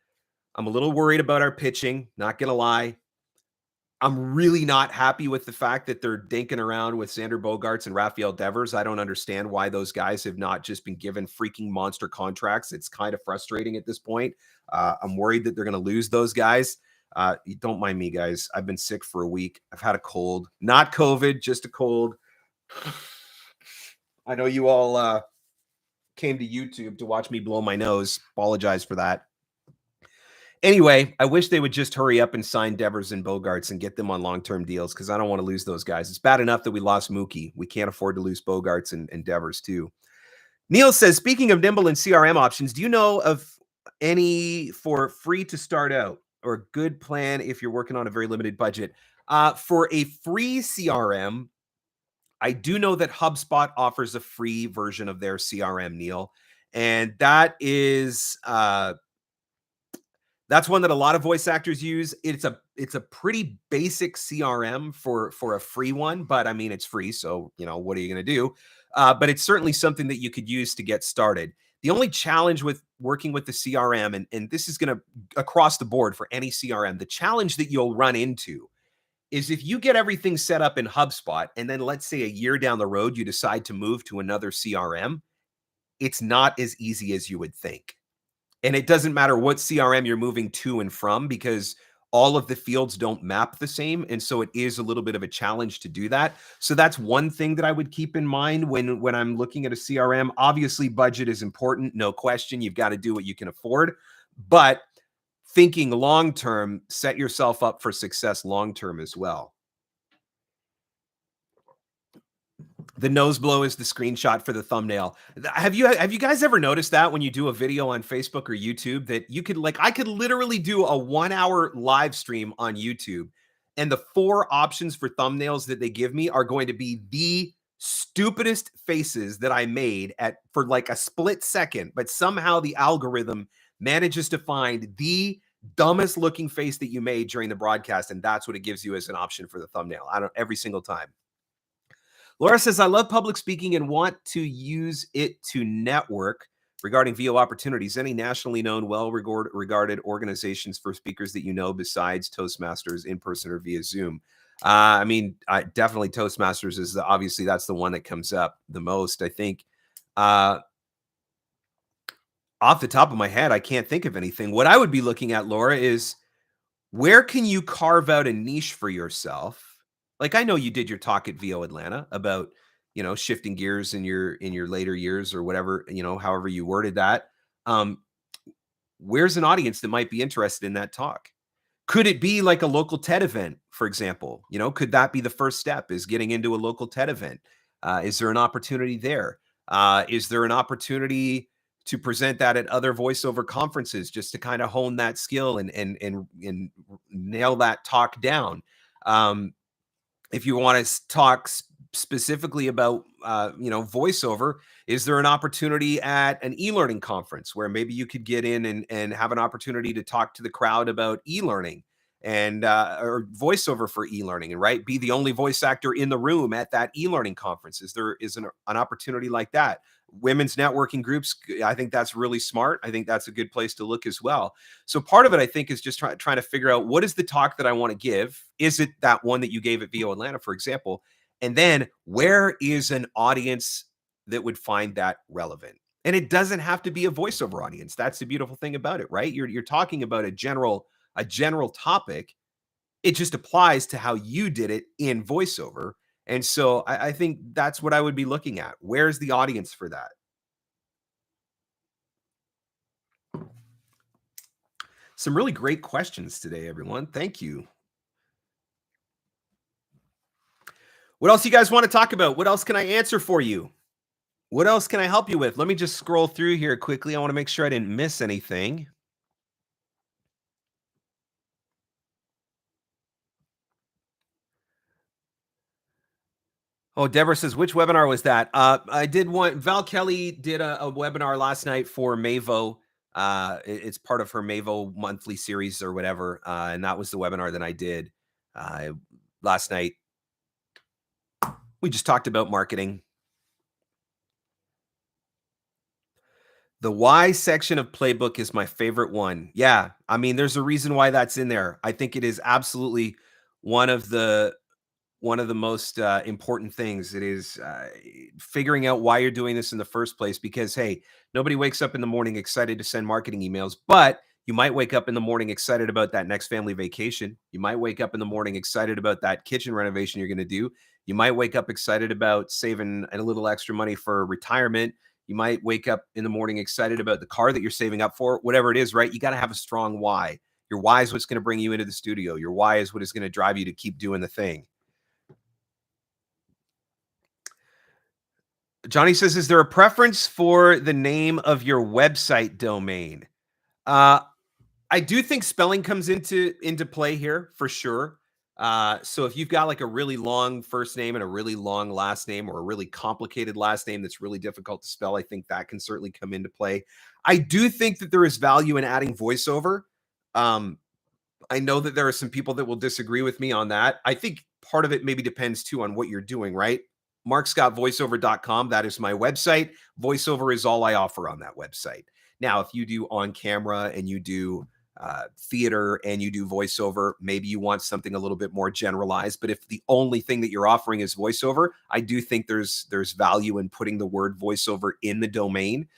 a little worried about our pitching, not gonna lie. I'm really not happy with the fact that they're dinking around with Xander Bogaerts and Rafael Devers. I don't understand why those guys have not just been given freaking monster contracts. It's kind of frustrating at this point. I'm worried that they're going to lose those guys. Don't mind me, guys. I've been sick for a week. I've had a cold, not COVID, just a cold. I know you all came to YouTube to watch me blow my nose. Apologize for that. Anyway, I wish they would just hurry up and sign Devers and Bogaerts and get them on long-term deals, because I don't want to lose those guys. It's bad enough that we lost Mookie. We can't afford to lose Bogaerts and Devers too. Neil says, speaking of Nimble and CRM options, do you know of any for free to start out or a good plan if you're working on a very limited budget? For a free CRM, I do know that HubSpot offers a free version of their CRM, Neil. And that is... that's one that a lot of voice actors use. It's a pretty basic CRM for a free one, but I mean, it's free. So, you know, what are you going to do? But it's certainly something that you could use to get started. The only challenge with working with the CRM, and this is going to across the board for any CRM, the challenge that you'll run into is if you get everything set up in HubSpot, and then let's say a year down the road, you decide to move to another CRM, it's not as easy as you would think. And it doesn't matter what CRM you're moving to and from, because all of the fields don't map the same. And so it is a little bit of a challenge to do that. So that's one thing that I would keep in mind when I'm looking at a CRM. Obviously, budget is important. No question. You've got to do what you can afford. But thinking long-term, set yourself up for success long-term as well. The nose blow is the screenshot for the thumbnail. Have you guys ever noticed that when you do a video on Facebook or YouTube that you could, like, I could literally do a 1-hour live stream on YouTube, and the 4 options for thumbnails that they give me are going to be the stupidest faces that I made for like a split second, but somehow the algorithm manages to find the dumbest looking face that you made during the broadcast, and that's what it gives you as an option for the thumbnail. Every single time. Laura says, I love public speaking and want to use it to network regarding VO opportunities. Any nationally known, well-regarded organizations for speakers that you know besides Toastmasters, in person or via Zoom? I mean, definitely Toastmasters is obviously that's the one that comes up the most. I think off the top of my head, I can't think of anything. What I would be looking at, Laura, is where can you carve out a niche for yourself? Like, I know you did your talk at VO Atlanta about, shifting gears in your later years or whatever, however you worded that. Where's an audience that might be interested in that talk? Could it be like a local TED event, for example? Could that be the first step, is getting into a local TED event? Is there an opportunity there? Is there an opportunity to present that at other voiceover conferences just to kind of hone that skill and nail that talk down? If you want to talk specifically about, voiceover, is there an opportunity at an e-learning conference where maybe you could get in and have an opportunity to talk to the crowd about e-learning and or voiceover for e-learning, and right, be the only voice actor in the room at that e-learning conference? Is there an opportunity like that? Women's networking groups, I think that's really smart. I think that's a good place to look as well. So part of it, I think, is just trying to figure out, what is the talk that I want to give? Is it that one that you gave at VO Atlanta, for example? And then where is an audience that would find that relevant? And it doesn't have to be a voiceover audience. That's the beautiful thing about it, right? You're talking about a general topic. It just applies to how you did it in voiceover. And so I think that's what I would be looking at. Where's the audience for that? Some really great questions today, everyone. Thank you. What else you guys want to talk about? What else can I answer for you? What else can I help you with? Let me just scroll through here quickly. I want to make sure I didn't miss anything. Oh, Deborah says, which webinar was that? I did one. Val Kelly did a webinar last night for Mavo. It's part of her Mavo monthly series or whatever. And that was the webinar that I did last night. We just talked about marketing. The why section of Playbook is my favorite one. Yeah, I mean, there's a reason why that's in there. I think it is absolutely one of the most important things. It is figuring out why you're doing this in the first place, because, hey, nobody wakes up in the morning excited to send marketing emails, but you might wake up in the morning excited about that next family vacation. You might wake up in the morning excited about that kitchen renovation you're going to do. You might wake up excited about saving a little extra money for retirement. You might wake up in the morning excited about the car that you're saving up for, whatever it is, right? You got to have a strong why. Your why is what's going to bring you into the studio. Your why is what is going to drive you to keep doing the thing. Johnny says, is there a preference for the name of your website domain? I do think spelling comes into play here for sure. So if you've got like a really long first name and a really long last name, or a really complicated last name that's really difficult to spell, I think that can certainly come into play. I do think that there is value in adding voiceover. I know that there are some people that will disagree with me on that. I think part of it maybe depends too on what you're doing, right? markscottvoiceover.com. That is my website. Voiceover is all I offer on that website. Now, if you do on camera and you do theater and you do voiceover, maybe you want something a little bit more generalized. But if the only thing that you're offering is voiceover, I do think there's value in putting the word voiceover in the domain.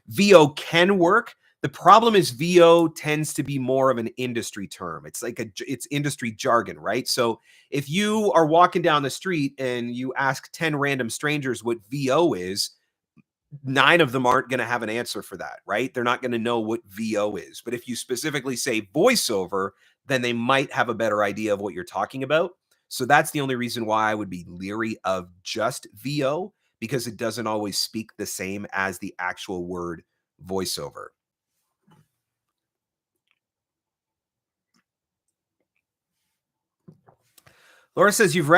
VO can work. The problem is VO tends to be more of an industry term. It's like it's industry jargon, right? So if you are walking down the street and you ask 10 random strangers what VO is, 9 of them aren't going to have an answer for that, right? They're not going to know what VO is. But if you specifically say voiceover, then they might have a better idea of what you're talking about. So that's the only reason why I would be leery of just VO, because it doesn't always speak the same as the actual word voiceover. Laura says, you've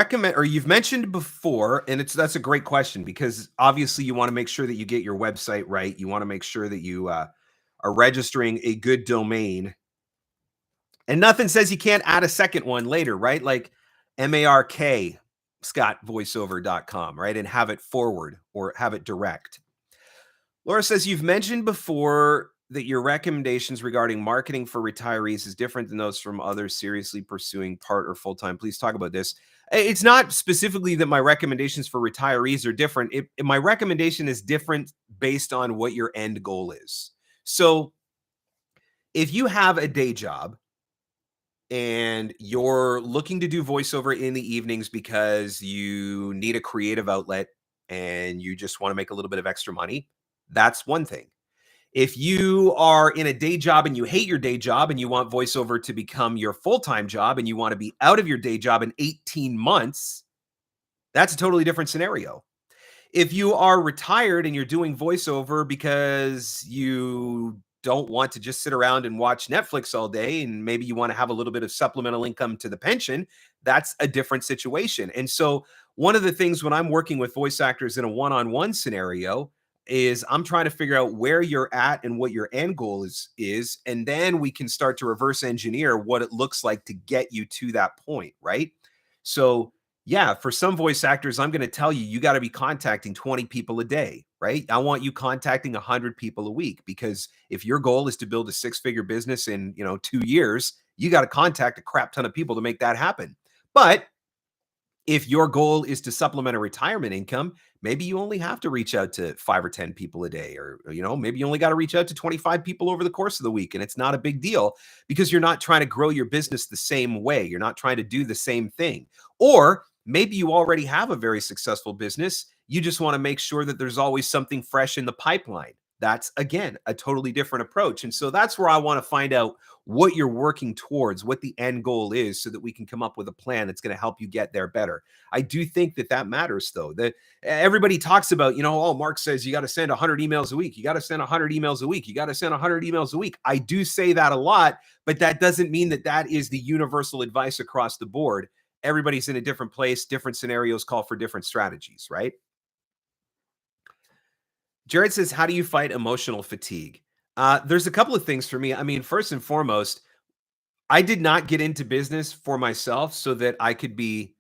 mentioned before, and that's a great question, because obviously you want to make sure that you get your website right. You want to make sure that you are registering a good domain. And nothing says you can't add a second one later, right? Like MARK, scottvoiceover.com, right? And have it forward or have it direct. Laura says, you've mentioned before that your recommendations regarding marketing for retirees is different than those from others seriously pursuing part or full-time. Please talk about this. It's not specifically that my recommendations for retirees are different. My recommendation is different based on what your end goal is. So if you have a day job and you're looking to do voiceover in the evenings because you need a creative outlet and you just want to make a little bit of extra money, that's one thing. If you are in a day job and you hate your day job and you want voiceover to become your full-time job and you want to be out of your day job in 18 months, that's a totally different scenario. If you are retired and you're doing voiceover because you don't want to just sit around and watch Netflix all day and maybe you want to have a little bit of supplemental income to the pension, that's a different situation. And so one of the things when I'm working with voice actors in a one-on-one scenario is I'm trying to figure out where you're at and what your end goal is, and then we can start to reverse engineer what it looks like to get you to that point, right? So yeah, for some voice actors, I'm going to tell you, you got to be contacting 20 people a day, right? I want you contacting 100 people a week, because if your goal is to build a 6-figure business in, 2 years, you got to contact a crap ton of people to make that happen. But if your goal is to supplement a retirement income, maybe you only have to reach out to 5 or 10 people a day, or, maybe you only got to reach out to 25 people over the course of the week. And it's not a big deal because you're not trying to grow your business the same way. You're not trying to do the same thing. Or maybe you already have a very successful business. You just want to make sure that there's always something fresh in the pipeline. That's, again, a totally different approach. And so that's where I want to find out what you're working towards, what the end goal is, so that we can come up with a plan that's going to help you get there better. I do think that matters, though. That everybody talks about, oh, Mark says you got to send 100 emails a week. You got to send 100 emails a week. You got to send 100 emails a week. I do say that a lot, but that doesn't mean that is the universal advice across the board. Everybody's in a different place. Different scenarios call for different strategies, right? Jared says, how do you fight emotional fatigue? There's a couple of things for me. I mean, first and foremost, I did not get into business for myself so that I could be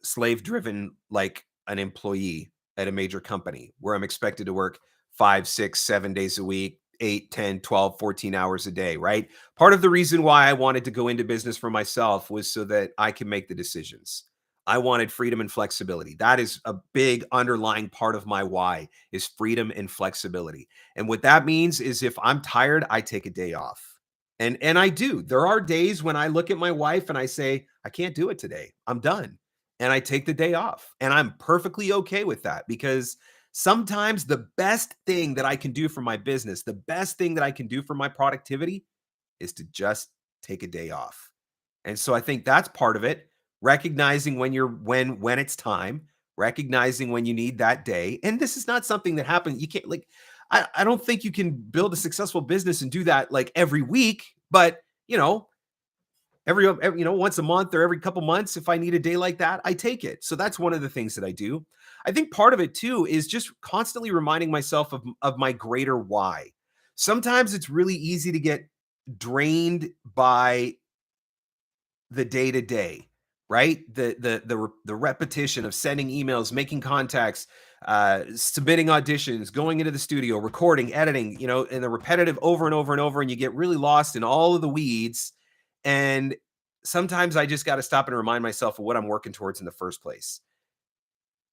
slave driven like an employee at a major company where I'm expected to work 5, 6, 7 days a week, 8, 10, 12, 14 hours a day, right? Part of the reason why I wanted to go into business for myself was so that I can make the decisions. I wanted freedom and flexibility. That is a big underlying part of my why, is freedom and flexibility. And what that means is if I'm tired, I take a day off. And I do. There are days when I look at my wife and I say, I can't do it today. I'm done. And I take the day off. And I'm perfectly okay with that, because sometimes the best thing that I can do for my business, the best thing that I can do for my productivity is to just take a day off. And so I think that's part of it. Recognizing when it's time, recognizing when you need that day. And this is not something that happens. You can't, like, I don't think you can build a successful business and do that like every week, but every once a month or every couple months, if I need a day like that, I take it. So that's one of the things that I do. I think part of it too is just constantly reminding myself of my greater why. Sometimes it's really easy to get drained by the day-to-day, right? The repetition of sending emails, making contacts, submitting auditions, going into the studio, recording, editing, and the repetitive over and over and over, and you get really lost in all of the weeds. And sometimes I just got to stop and remind myself of what I'm working towards in the first place.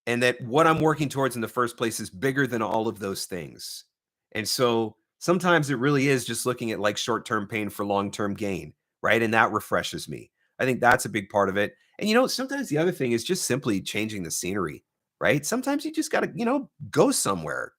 And that what I'm working towards in the first place is bigger than all of those things. And so sometimes it really is just looking at like short-term pain for long-term gain, right? And that refreshes me. I think that's a big part of it. And, sometimes the other thing is just simply changing the scenery, right? Sometimes you just got to, go somewhere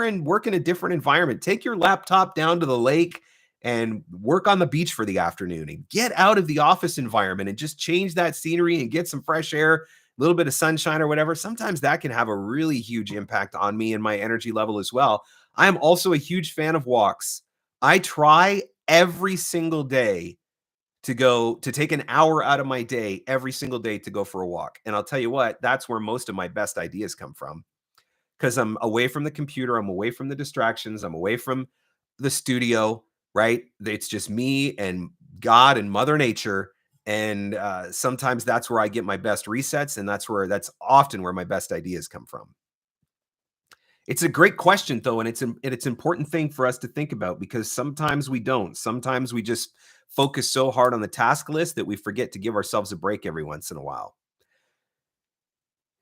and work in a different environment. Take your laptop down to the lake and work on the beach for the afternoon and get out of the office environment and just change that scenery and get some fresh air, a little bit of sunshine or whatever. Sometimes that can have a really huge impact on me and my energy level as well. I am also a huge fan of walks. I try every single day to take an hour out of my day every single day to go for a walk. And I'll tell you what, that's where most of my best ideas come from, because I'm away from the computer. I'm away from the distractions. I'm away from the studio, right? It's just me and God and Mother Nature. And sometimes that's where I get my best resets. And that's often where my best ideas come from. It's a great question, though, and it's an important thing for us to think about, because sometimes we don't. Sometimes we just focus so hard on the task list that we forget to give ourselves a break every once in a while.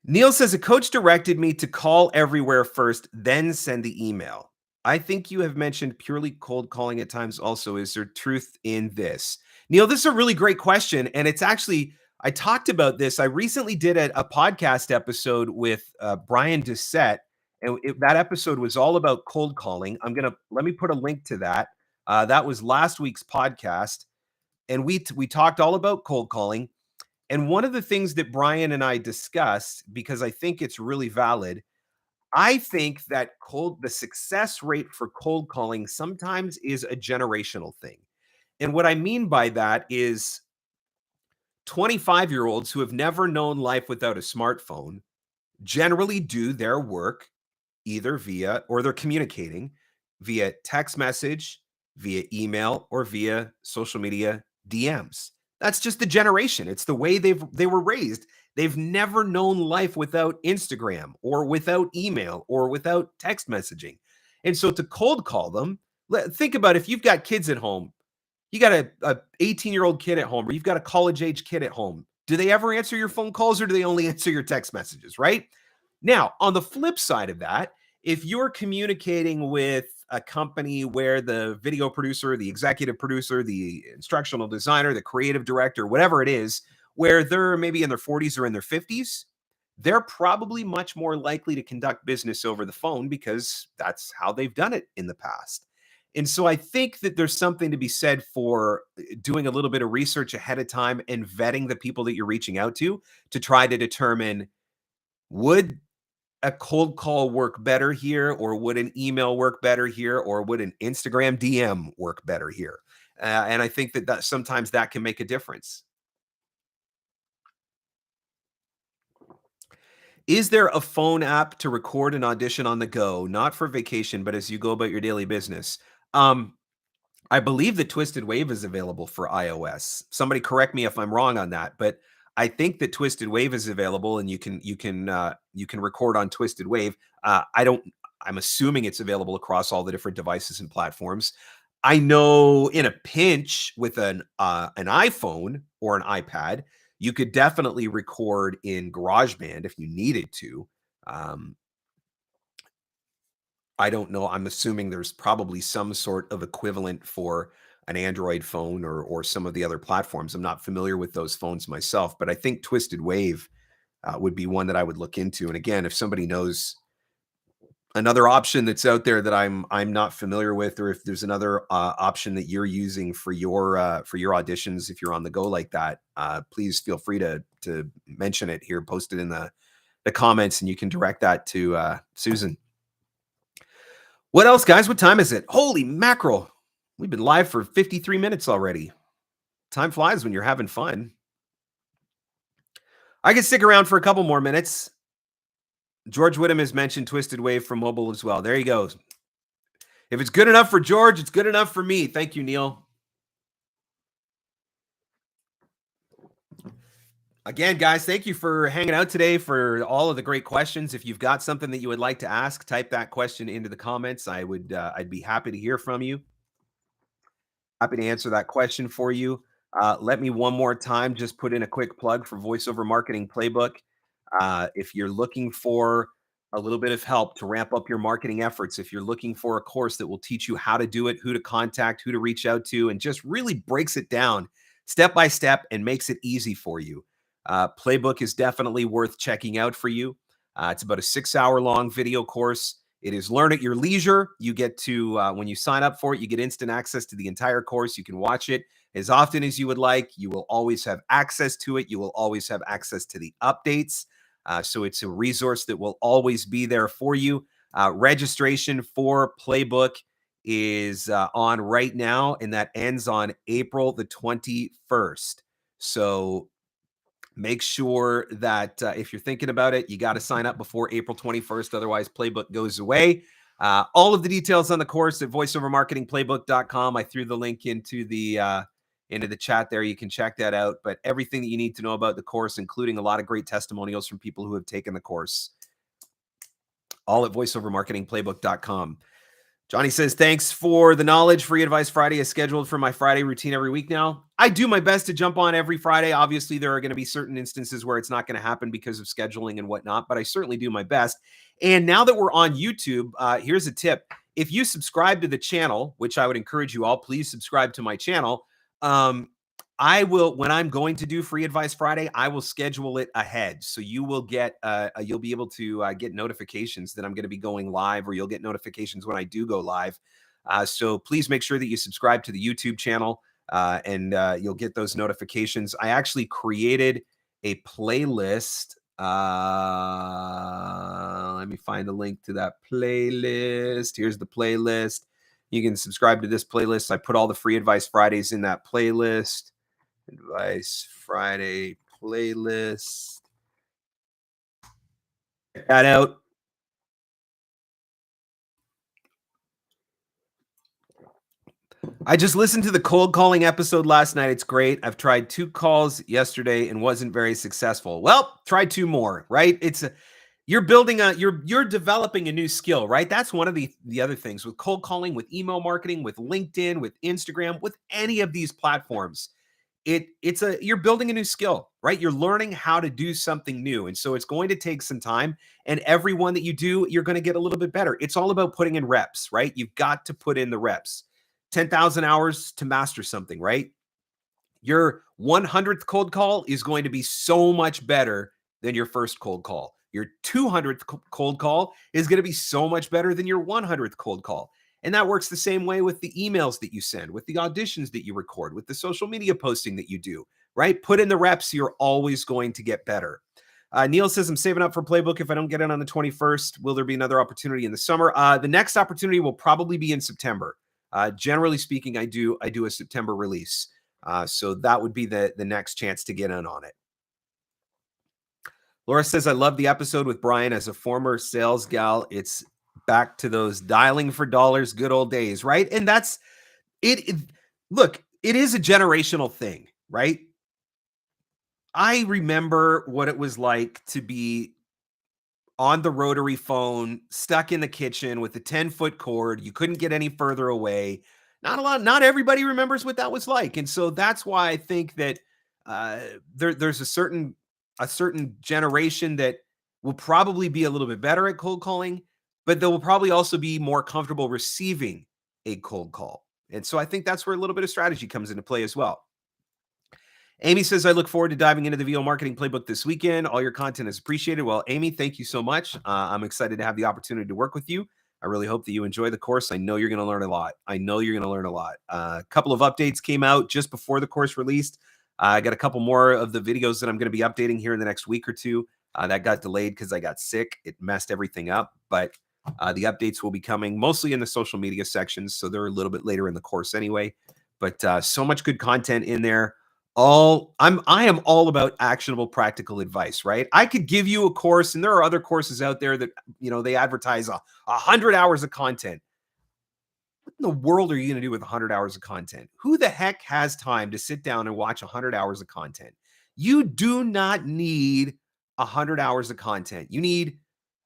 Neil says, a coach directed me to call everywhere first, then send the email. I think you have mentioned purely cold calling at times also. Is there truth in this? Neil, this is a really great question. And it's actually, I talked about this. I recently did a podcast episode with Brian Doucette, and that episode was all about cold calling. Let me put a link to that. That was last week's podcast. And we talked all about cold calling. And one of the things that Brian and I discussed, because I think it's really valid, I think that the success rate for cold calling sometimes is a generational thing. And what I mean by that is 25-year-olds who have never known life without a smartphone generally do their work either they're communicating via text message, via email, or via social media DMs. That's just the generation. It's the way they were raised. They've never known life without Instagram or without email or without text messaging. And so to cold call them, think about if you've got kids at home, you got a 18-year-old kid at home, or you've got a college-age kid at home. Do they ever answer your phone calls, or do they only answer your text messages, right? Now, on the flip side of that, if you're communicating with a company where the video producer, the executive producer, the instructional designer, the creative director, whatever it is, where they're maybe in their 40s or in their 50s, they're probably much more likely to conduct business over the phone because that's how they've done it in the past. And so I think that there's something to be said for doing a little bit of research ahead of time and vetting the people that you're reaching out to try to determine, would a cold call work better here, or would an email work better here, or would an Instagram DM work better here? And I think that sometimes that can make a difference. Is there a phone app to record an audition on the go, not for vacation, but as you go about your daily business? I believe that Twisted Wave is available for iOS. Somebody correct me if I'm wrong on that, but I think that Twisted Wave is available, and you can record on Twisted Wave. I'm assuming it's available across all the different devices and platforms. I know in a pinch with an iPhone or an iPad, you could definitely record in GarageBand if you needed to. I don't know. I'm assuming there's probably some sort of equivalent for an Android phone or some of the other platforms. I'm not familiar with those phones myself, but I think Twisted Wave would be one that I would look into. And again, if somebody knows another option that's out there that I'm not familiar with, or if there's another option that you're using for your auditions, if you're on the go like that, please feel free to mention it here, post it in the comments, and you can direct that to Susan. What else, guys? What time is it? Holy mackerel. We've been live for 53 minutes already. Time flies when you're having fun. I can stick around for a couple more minutes. George Whittam has mentioned Twisted Wave for mobile as well. There you go. If it's good enough for George, it's good enough for me. Thank you, Neil. Again, guys, thank you for hanging out today, for all of the great questions. If you've got something that you would like to ask, type that question into the comments. I'd be happy to hear from you. Happy to answer that question for you. Let me one more time just put in a quick plug for Voiceover Marketing Playbook. If you're looking for a little bit of help to ramp up your marketing efforts, if you're looking for a course that will teach you how to do it, who to contact, who to reach out to, and just really breaks it down step by step and makes it easy for you, Playbook is definitely worth checking out for you. It's about a 6-hour-long video course. It is learn at your leisure. You get to, when you sign up for it, you get instant access to the entire course. You can watch it as often as you would like. You will always have access to it. You will always have access to the updates. So it's a resource that will always be there for you. Registration for Playbook is on right now, and that ends on April the 21st. So make sure that if you're thinking about it, you got to sign up before April 21st. Otherwise, Playbook goes away. All of the details on the course at voiceovermarketingplaybook.com. I threw the link into the chat there. You can check that out. But everything that you need to know about the course, including a lot of great testimonials from people who have taken the course, all at voiceovermarketingplaybook.com. Johnny says, thanks for the knowledge. Free Advice Friday is scheduled for my Friday routine every week now. I do my best to jump on every Friday. Obviously, there are going to be certain instances where it's not going to happen because of scheduling and whatnot, but I certainly do my best. And now that we're on YouTube, here's a tip. If you subscribe to the channel, which I would encourage you all, please subscribe to my channel. I will, when I'm going to do Free Advice Friday, I will schedule it ahead. So you will get, you'll be able to get notifications that I'm going to be going live, or you'll get notifications when I do go live. So please make sure that you subscribe to the YouTube channel and you'll get those notifications. I actually created a playlist. Let me find the link to that playlist. Here's the playlist. You can subscribe to this playlist. I put all the Free Advice Fridays in that playlist. Advice Friday playlist. Check that out. I just listened to the cold calling episode last night. It's great. I've tried 2 calls yesterday and wasn't very successful. Well, try 2 more, right? You're building you're developing a new skill, right? That's one of the other things with cold calling, with email marketing, with LinkedIn, with Instagram, with any of these platforms. You're building a new skill, right? You're learning how to do something new. And so it's going to take some time, and every one that you do, you're going to get a little bit better. It's all about putting in reps, right? You've got to put in the reps. 10,000 hours to master something, right? Your 100th cold call is going to be so much better than your first cold call. Your 200th cold call is going to be so much better than your 100th cold call. And that works the same way with the emails that you send, with the auditions that you record, with the social media posting that you do, right? Put in the reps. You're always going to get better. Neil says, I'm saving up for Playbook. If I don't get it on the 21st, will there be another opportunity in the summer? The next opportunity will probably be in September. Generally speaking, I do a September release. So that would be the next chance to get in on it. Laura says, I love the episode with Brian. As a former sales gal, it's back to those dialing for dollars, good old days, right? And that's it. Look, it is a generational thing, right? I remember what it was like to be on the rotary phone, stuck in the kitchen with a 10-foot cord. You couldn't get any further away. Not everybody remembers what that was like. And so that's why I think that there's a certain generation that will probably be a little bit better at cold calling, but they will probably also be more comfortable receiving a cold call. And so I think that's where a little bit of strategy comes into play as well. Amy says, I look forward to diving into the VO Marketing Playbook this weekend. All your content is appreciated. Well, Amy, thank you so much. I'm excited to have the opportunity to work with you. I really hope that you enjoy the course. I know you're going to learn a lot. A couple of updates came out just before the course released. I got a couple more of the videos that I'm going to be updating here in the next week or two. That got delayed because I got sick. It messed everything up. But the updates will be coming mostly in the social media sections. So they're a little bit later in the course anyway. But so much good content in there. I am all about actionable, practical advice, right? I could give you a course, and there are other courses out there that, they advertise 100 hours of content. What in the world are you going to do with 100 hours of content? Who the heck has time to sit down and watch 100 hours of content? You do not need 100 hours of content. You need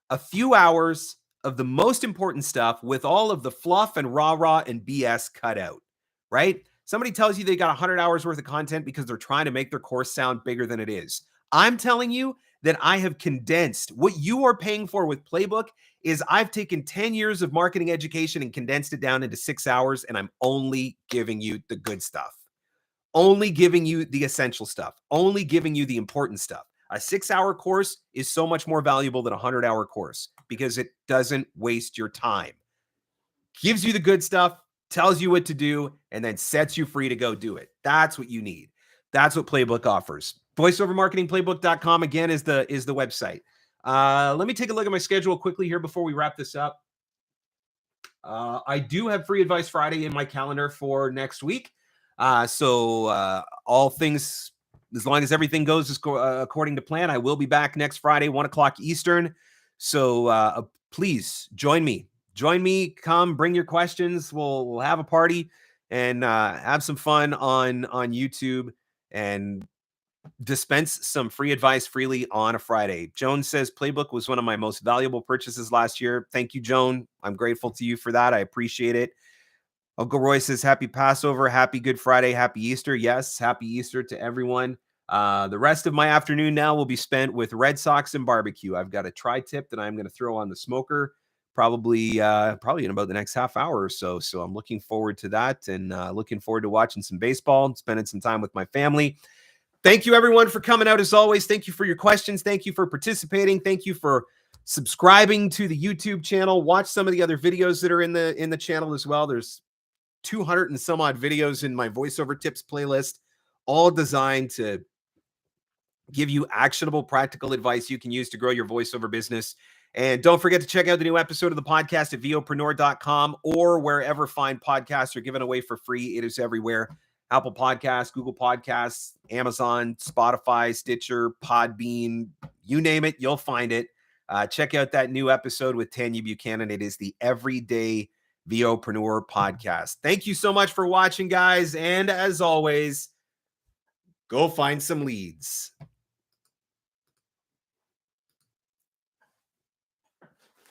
a few hours of the most important stuff with all of the fluff and rah-rah and BS cut out, right? Somebody tells you they got 100 hours worth of content because they're trying to make their course sound bigger than it is. I'm telling you that I have condensed what you are paying for with Playbook. Is I've taken 10 years of marketing education and condensed it down into 6 hours, and I'm only giving you the good stuff, only giving you the essential stuff, only giving you the important stuff. A 6-hour course is so much more valuable than a 100-hour course because it doesn't waste your time. Gives you the good stuff, tells you what to do, and then sets you free to go do it. That's what you need. That's what Playbook offers. VoiceOverMarketingPlaybook.com again is the website. Let me take a look at my schedule quickly here before we wrap this up. I do have Free Advice Friday in my calendar for next week. So all things, as long as everything goes according to plan, I will be back next Friday, 1 o'clock Eastern. So please join me. join me. Come, bring your questions. We'll have a party and have some fun on YouTube and dispense some free advice freely on a Friday. Joan says Playbook was one of my most valuable purchases last year. Thank you, Joan. I'm grateful to you for that. I appreciate it. Uncle Roy says happy Passover, happy Good Friday, happy Easter. Yes, happy Easter to everyone. The rest of my afternoon now will be spent with Red Sox and barbecue. I've got a tri-tip that I'm going to throw on the smoker probably in about the next half hour or so. So I'm looking forward to that and looking forward to watching some baseball and spending some time with my family. Thank you, everyone, for coming out as always. Thank you for your questions. Thank you for participating. Thank you for subscribing to the YouTube channel. Watch some of the other videos that are in the channel as well. There's 200 and some odd videos in my voiceover tips playlist, all designed to give you actionable, practical advice you can use to grow your voiceover business. And don't forget to check out the new episode of the podcast at VOpreneur.com or wherever fine podcasts are given away for free. It is everywhere. Apple Podcasts, Google Podcasts, Amazon, Spotify, Stitcher, Podbean, you name it, you'll find it. Check out that new episode with Tanya Buchanan. It is the Everyday VOpreneur podcast. Thank you so much for watching, guys. And as always, go find some leads.